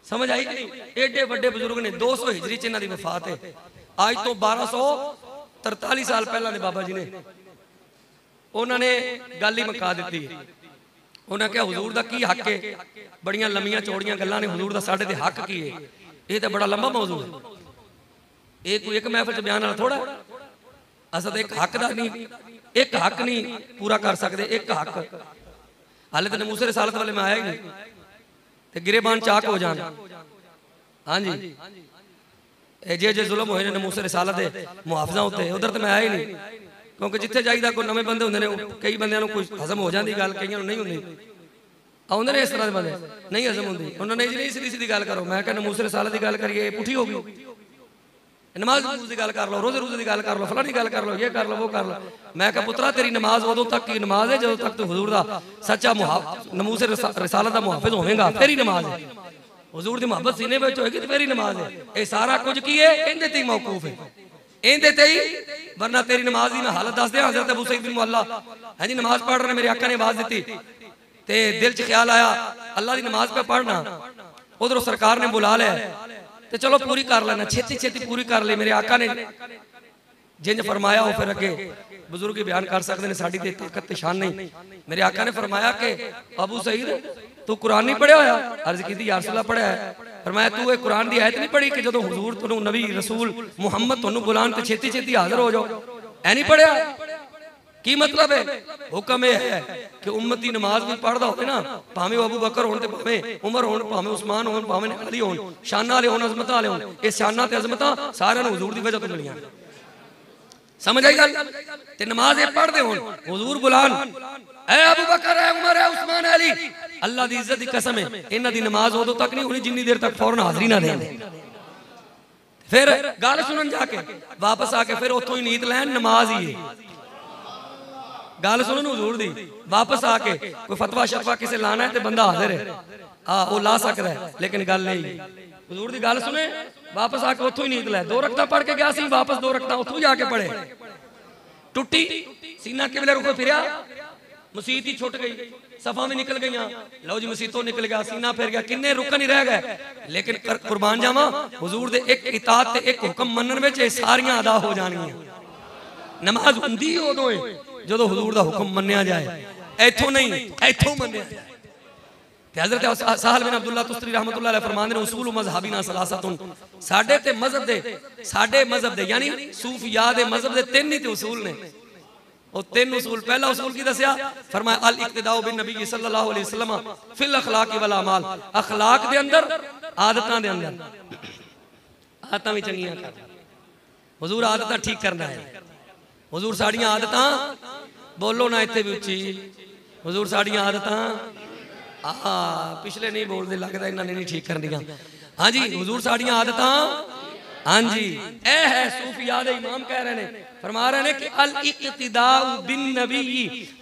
Speaker 1: समझ आई नहीं, एडे बड़े बुजुर्ग ने, 200 हिजरी च इन्हां दी वफात है, आज तो 1243 साल पहला ने बाबा जी ने उन्होंने गल ही मुका दी, उन्हें क्या हुजूर दा की हक है, बड़ियां लंबियां चौड़ियां गल्लां ने, हुजूर दा साडे ते हक की है, ये तो बड़ा लंबा मौजू है, ये कोई एक महफिल च बयान वाला थोड़ा, असल एक हक दा नहीं, एक हक नहीं पूरा कर सकते, एक हक हाले तो नमूसे रिसालत वाले में आया ही नहीं, तो गिरेबान चाक हो जान, हाँ जी जे जे जुल्म होए ने नमूसे रिसालत दे मुहाफिजा उत्ते, उधर तो मैं आया ही नहीं, क्योंकि जिथे जाइदा कोई नवे बंदे होंगे ने, कई बंदियां कोई हजम हो जाती गल, कई नहीं होंगी। आउंदे ने इस तरह के बंदे नहीं हजम होंगी, उन्होंने नहीं सीधी सीधी गल करो। मैं कहना मूसे रिसालत की गल करिए पुठी हो गई, नमाज की गल कर लो, रोजे रोजे की गल कर लो, फलानी गल कर लो, ये कर लो, वो कर लो। मैं कहा पुत्रा तेरी नमाज उदों तक की नमाज है जो तक तू हुजूर दा सच्चा नमूसे रिसालत दा मुहाफिज होवेगा, फिर ही नमाज है। हुजूर दी मोहब्बत सीने विच होएगी तो फिर ही नमाज है। ये सारा कुछ की है इहदे ते ही मौकूफ है, इहदे ते ही। वरना तेरी नमाज दी मैं हालत दस दियां। हज़रत अबू सईद बिन मुअल्ला है जी नमाज पढ़ रहे, मेरे आका ने आवाज दी ते दिल च ख्याल आया अल्लाह दी नमाज पे पढ़ना, उधरों सरकार ने बुला लिया तो चलो पूरी कर लेना, छेती छेती पूरी कर ली। मेरे आका ने जिंज फरमाया वो फिर अगे बुजुर्ग ही बयान कर सकते हैं, साड़ी ते ताकत ते शान नहीं। मेरे आका ने फरमाया कि अबू सईद तू कुरान नहीं पढ़िया होया? अर्ज की या रसूल अल्लाह पढ़िया है। फरमाया तू ये कुरान दी आयत नहीं पढ़ी कि जदों हुजूर तन्नू नबी रसूल मुहम्मद तन्नू बुलान ते छेती छेती हाजिर हो जाओ, ऐ नहीं पढ़िया? की मतलब है? हुक्म यह है कि उम्मती नमाज भी पढ़दा होवे ना, भावें अबू बकर होण ते भावें उमर होण, भावें उस्मान होण, भावें अली होण, शाना वाले होण, अजमत वाले होण, ये शाना ते अजमतां सारियां नूं हुजूर दी वजह तो मिलियां। समझ आई गल? ते नमाज ये पढ़दे होण, हुजूर बुलान ऐ अबू बकर है, उमर है, उस्मान है, अली, अल्लाह दी इज्जत दी कसम है इन्हां दी नमाज उदों तक नहीं होनी जिन्नी देर तक फौरन हाज़री ना देण। फिर गल सुनन जाके वापस आके फिर उत्थों ही नीत लैन, नमाज ही है। गल सुन हुजूर दी, वापस आके कोई फतवा शफा किसे लाना है तो बंदा हाजिर है, हाँ वो ला सकता है, लेकिन गल नहीं हुजूर दी गल सुने, वापस आके उत्थों ही नींद लै। 2 रकता पढ़ के गया सी, वापस 2 रकता उत्थों जाके पढ़े, टुट्टी सीना किबले रुखो फिरया, मसीत ही छुट गई, सफा भी निकल गई, लो जी मसीतों निकल गया, सीना फिर गया, किन्ने रुकन ही रह गए। लेकिन कुर्बान जावा हुजूर दे एक इताअत ते एक हुक्म मनन विच ये सारियां अदा हो जाणगियां। नमाज हुंदी उदों है जो हुजूर दा हुक्म मन्निया जाए, इथों नहीं इथों मन्निया जाए। हज़रत साहल बिन अब्दुल्लाह तुस्तरी रहमतुल्लाह अलैह फरमांदे ने उसूल मज़हबिना सलासतुन, साडे ते मज़हब दे यानी सूफिया दे मज़हब दे 3 ही ते उसूल ने। और 3 उसूल, पहला उसूल की दसिया, फरमाया अल इक्तिदाउ बिन नबी सल्लल्लाहु अलैहि वसल्लम फिल अखलाक वल अमाल, अखलाक दे अंदर आदतां दे अंदर, आदतां भी चंगियां कर, हुजूर आदतां ठीक करना है। हुजूर साड़ियां आदतां, बोलो ना इत्थे भी उच्ची, हुजूर साड़ियां आदतां पिछले नहीं बोलते, लगता इन्होंने नहीं ठीक कर दिया। हाँ जी हुजूर साड़ियां आदतां, हाँ जी ए है सूफिया दे इमाम कह रहे हैं, फरमा रहे हैं कि अल इक्तिदाउ बिन नबी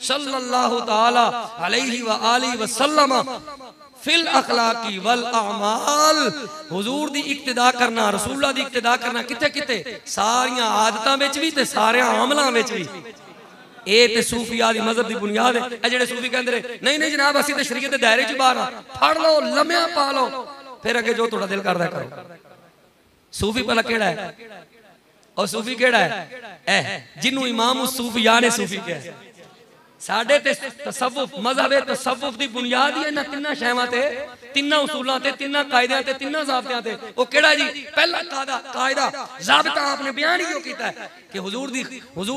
Speaker 1: सल्लल्लाहु ताला अलैहि व आलिहि वसल्लम फिल अखलाकी वल अमाल, हुजूर दी इक्तिदा करना, रसूलुल्लाह दी इक्तिदा करना किथे किथे, सारियां आदतां विच भी ते सारियां अमलां विच भी। ये ते सूफिया दी मज़हब दी बुनियाद है। ए जेड़े सूफी कहंदे ने नहीं नहीं जनाब असीं ते शरीयत दे दायरे च बाहर आ, फड़ लो लम्या पा लो, फिर अगे जो तुहाडा दिल करदा करो। सूफी भला केड़ा है? और सूफी केड़ा है? ए जिन्नू इमाम सूफिया ने सूफी कहा। साडे ते तसव्वुफ मज़हब है, तसव्वुफ दी बुनियाद ही इन्हां 3 शैवां ते, 3 उसूलां ते, 3 कायदियां ते, 3 ज़ाबतियां ते। ओ केड़ा जी? पहला कायदा ज़ाबता आपने बयान ही कीता है कि हुजूर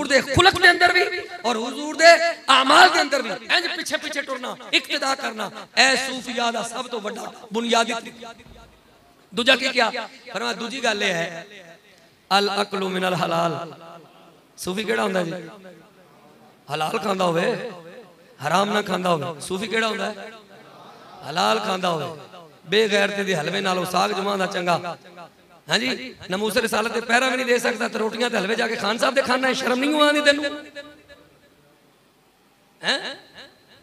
Speaker 1: दे खुलक दे अंदर भी और हुजूर दे अमाल दे अंदर भी इंज पीछे पीछे टुरना, इक्तिदा करना, ए सूफिया दा सब तो बड़ा बुनियादी। दूजा की क्या फरमाया? दूजी गल है अल अकलु मिनल हलाल। सूफी केड़ा हुंदा जी? हलाल खांदा होवे, हराम ना खांदा होवे। सूफी केड़ा हुंदा है? हलाल खांदा होवे, बेगैरती दे हलवे नालों साग जमांदा चंगा। हाँ जी नमूसे रिसालत दे पहरा भी नहीं दे सकता तो रोटियां ते हलवे जाके खान साहब दे खाना है, शर्म नहीं आंदी तैनूं? हैं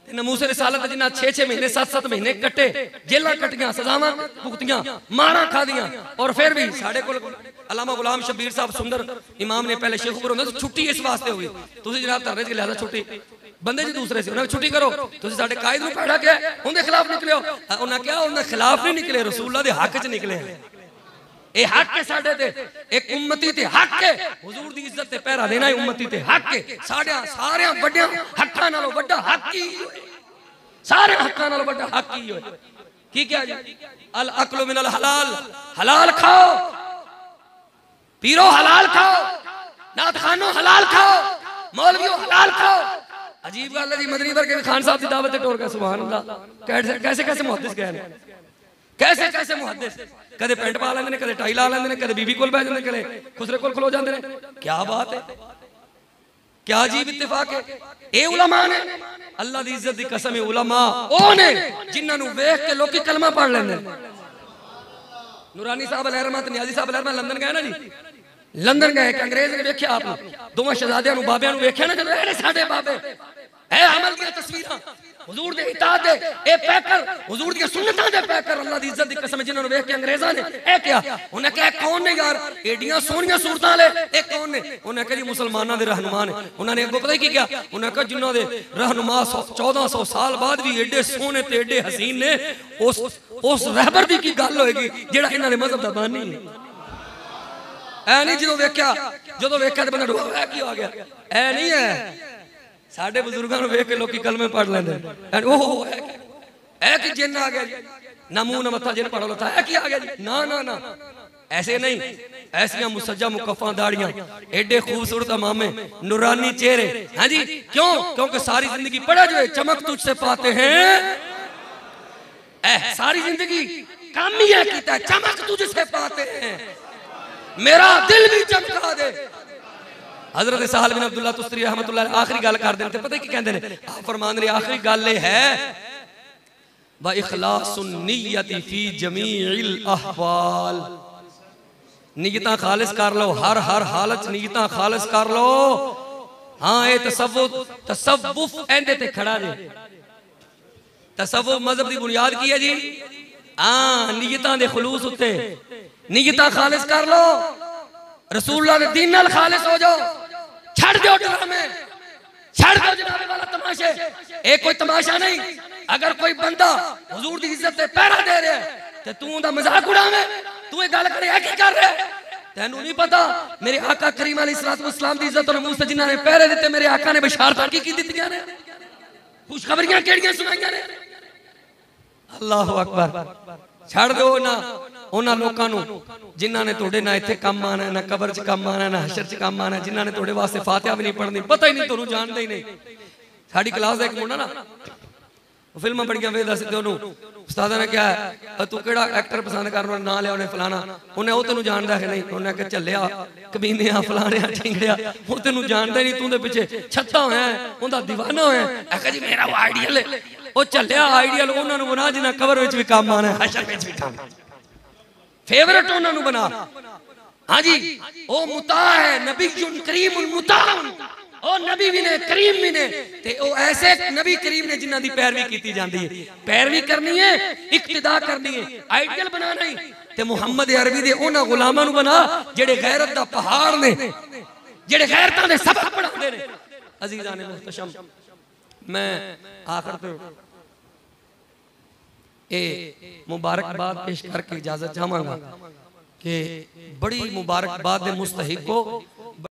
Speaker 1: नमूसे रिसालत जिन्हां 6-6 महीने 7-7 महीने कट्टे, जेलां कट्टियां, सजावां भुगतियां, मारां खादियां, और फिर भी साडे कोल अल्लामा गुलाम शबीर साहब सुंदर इमाम ने पहले शेखपुर होंदे छुट्टी इस वास्ते हुई, तुसीं जनाब धरने च लिहाजा छुट्टी बंदे जी दूसरे से उन्हें छुट्टी करो, तुसीं साडे कायद नूं पैड़ा क्या उनके खिलाफ निकले हो? उन्हें क्या उन्हें खिलाफ नहीं निकले, रसूलुल्लाह दे हक च निकले हैं। ए हक है साडे ते, एक उम्मती ते हक है, हुजूर दी इज्जत ते पहरा देना उम्मती ते हक है। सारे वड्डे हक्कां नालों वड्डा हक ही होए, सारे हक्कां नालों वड्डा हक ही होए। की क्या जी? अल अकलु मिनल हलाल, हलाल खाओ, पीरो हलाल खाओ, नात खानो हलाल खाओ, मौलवियों हलाल खाओ। अजीब गल है जी, मदनी वर्गे खान साहब की दावत टोर गए, सुभान अल्लाह। कैसे कैसे मुहद्दिस गए ने, कैसे कैसे मुहद्दिस, कदे पेंट पा लेंदे ने, कदे टाई ला लेंदे ने, कदे बीबी कोल बैठ जांदे ने, कदे खुसरे कोल खलो जांदे ने। क्या बात है, क्या अजीब इत्तेफाक है। ए उलमा ने अल्लाह दी इज्जत दी कसम है, उलमा ओ ने जिन्हां नूं वेख के लोकी कलमा पढ़ लेंदे। नूरानी साहब अलैहि रहमत, नियाजी साहब अलैहि रहमत लंदन गए ना जी, लंदन गए कि अंग्रेज ने वेख्या आप दोवां शहजादियां नूं बाबियां नूं वेख्या ना, जदों ए साडे बाबे ए अमल दी तस्वीरां हुजूर दे इताअत दे ए पैकर हुजूर दी सुन्नतां दे पैकर अल्लाह दी इज्जत दी कसम जिन्हां नूं वेख के अंग्रेजां ने ए क्या उन्हें कहा कौन ने यार एडियां सोहणियां सूरतां वाले ए कौन ने? उन्हें कहा जी मुसलमानां दे रहनुमा ने। उन्होंने अगों पता की क्या उन्हें कहा जिन्हां दे रहनुमा 1400 साल बाद भी एडे सोहने ते एडे हसीन ने, उस रहबर दी की गल होएगी जेड़ा इन्हां दे मजहब दा बानी है। ऐ नहीं जो वेख्या तो बंदा डुबा की हो गया, ऐ नहीं है। साडे बुजुर्गों को वेख के लोग कलमे पढ़ लेंदे, ओह ऐ कि जिन आ गया जी, ना मुंह ना मत्था जिन पढ़ लो था की आ गया जी, ना ना ना ऐसे नहीं। ऐसियां मुसज्जा मुकफ्फा दाढ़ियां, एडे खूबसूरत मामे, नूरानी चेहरे। हाँ जी क्यों? क्योंकि सारी जिंदगी पढ़ा जो है चमक तुझसे पाते हैं, सारी जिंदगी काम ही है कीता है, चमक तुझसे पाते हैं, मेरा दिल भी चमका दे। हजरत साहल बिन अब्दुल्ला तुस्तरी रहमतुल्लाह अलैह आखिरी गल कर देते, पता की कहते हैं आप फरमान रहे आखिरी गल है व इखलासुन नियति फी जमीइल अहवाल, नियतां खालिस कर लो, हर हर हालत नियतां खालिस कर लो। हाँ ये तसव्वुफ एंदे ते खड़ा जे। तसव्वुफ मजहब की बुनियाद की है जी, हाँ नियतां दे खुलूस उत्ते, नियतां खालिस कर लो, रसूलुल्लाह दे दीन नाल खालिस हो जाओ, छड़ दो ड्रामे, छड़ दो जनाबे वाला तमाशे। एक कोई तमाशा नहीं, अगर कोई बंदा हुजूर दी इज्जत ते पहरा दे रहा है ते तू उनदा मजाक उड़ावे, तू ये गल करे है की कर रहा है? तेनू नहीं पता मेरे आका करीम अलैहिस्सलातु वस्सलाम दी इज्जत और मुंह से जिन्हां ने पहरे दिते, मेरे आका ने बशारतां की दित्तियां ने, खुशखबरियां केड़ियां सुनाईयां ने। अल्लाहु अकबर। छड़ दो ना उन्हां लोकां नूं जिन्हां ने तुहाडे ना इत्थे काम आना, ना कबर च काम आना, ना हशर च काम आना, जिन्हां ने तुहाडे वास्ते फातिहा भी नहीं पढ़नी, पता ही नहीं, तुहानूं जानदे ही नहीं। साडी क्लास दा एक मुंडा ना फिल्मां बड़ियां वेखदा सी ते ओनूं उस्तादा ने कहा तू केड़ा एक्टर पसंद करना, ना लिया उन्हें फलाना, उन्हें वो तेनू जानदा है नहीं, उन्हें कहा चलिया कमीनिया फलाने ठिंगड़िया वो तेनू जानदा नहीं, तू दे पिछे छत्ता होया उनदा दीवाना होया। आखा जी मेरा वो आइडियल है, वो चलिया आइडियल उन्होंने बना जिन्हें कबर विच भी काम आना, हशर विच भी काम, फेवरेट उन्होंने बना। हाँ जी ओ मुता है, नबी करीमुल मुता, ओ नबी भी ने करीम भी ने, ते ओ ऐसे नबी करीम ने जिन्हां दी पैरवी कीती जांदी है। पैरवी करनी है, इक्तिदा करनी है, आइडियल बनाना ही ते मुहम्मद अरबी दे उन्हां गुलामां नूं बना जेड़े गैरत दा पहाड़ ने, जेड़े गैरतां दे सबक पढ़ाउंदे ने। अजीजान मुहतशम, मैं आखिर पे ए मुबारकबाद पेश करके इजाजत चाहांगा कि बड़ी मुबारकबाद दे मुस्तहिक को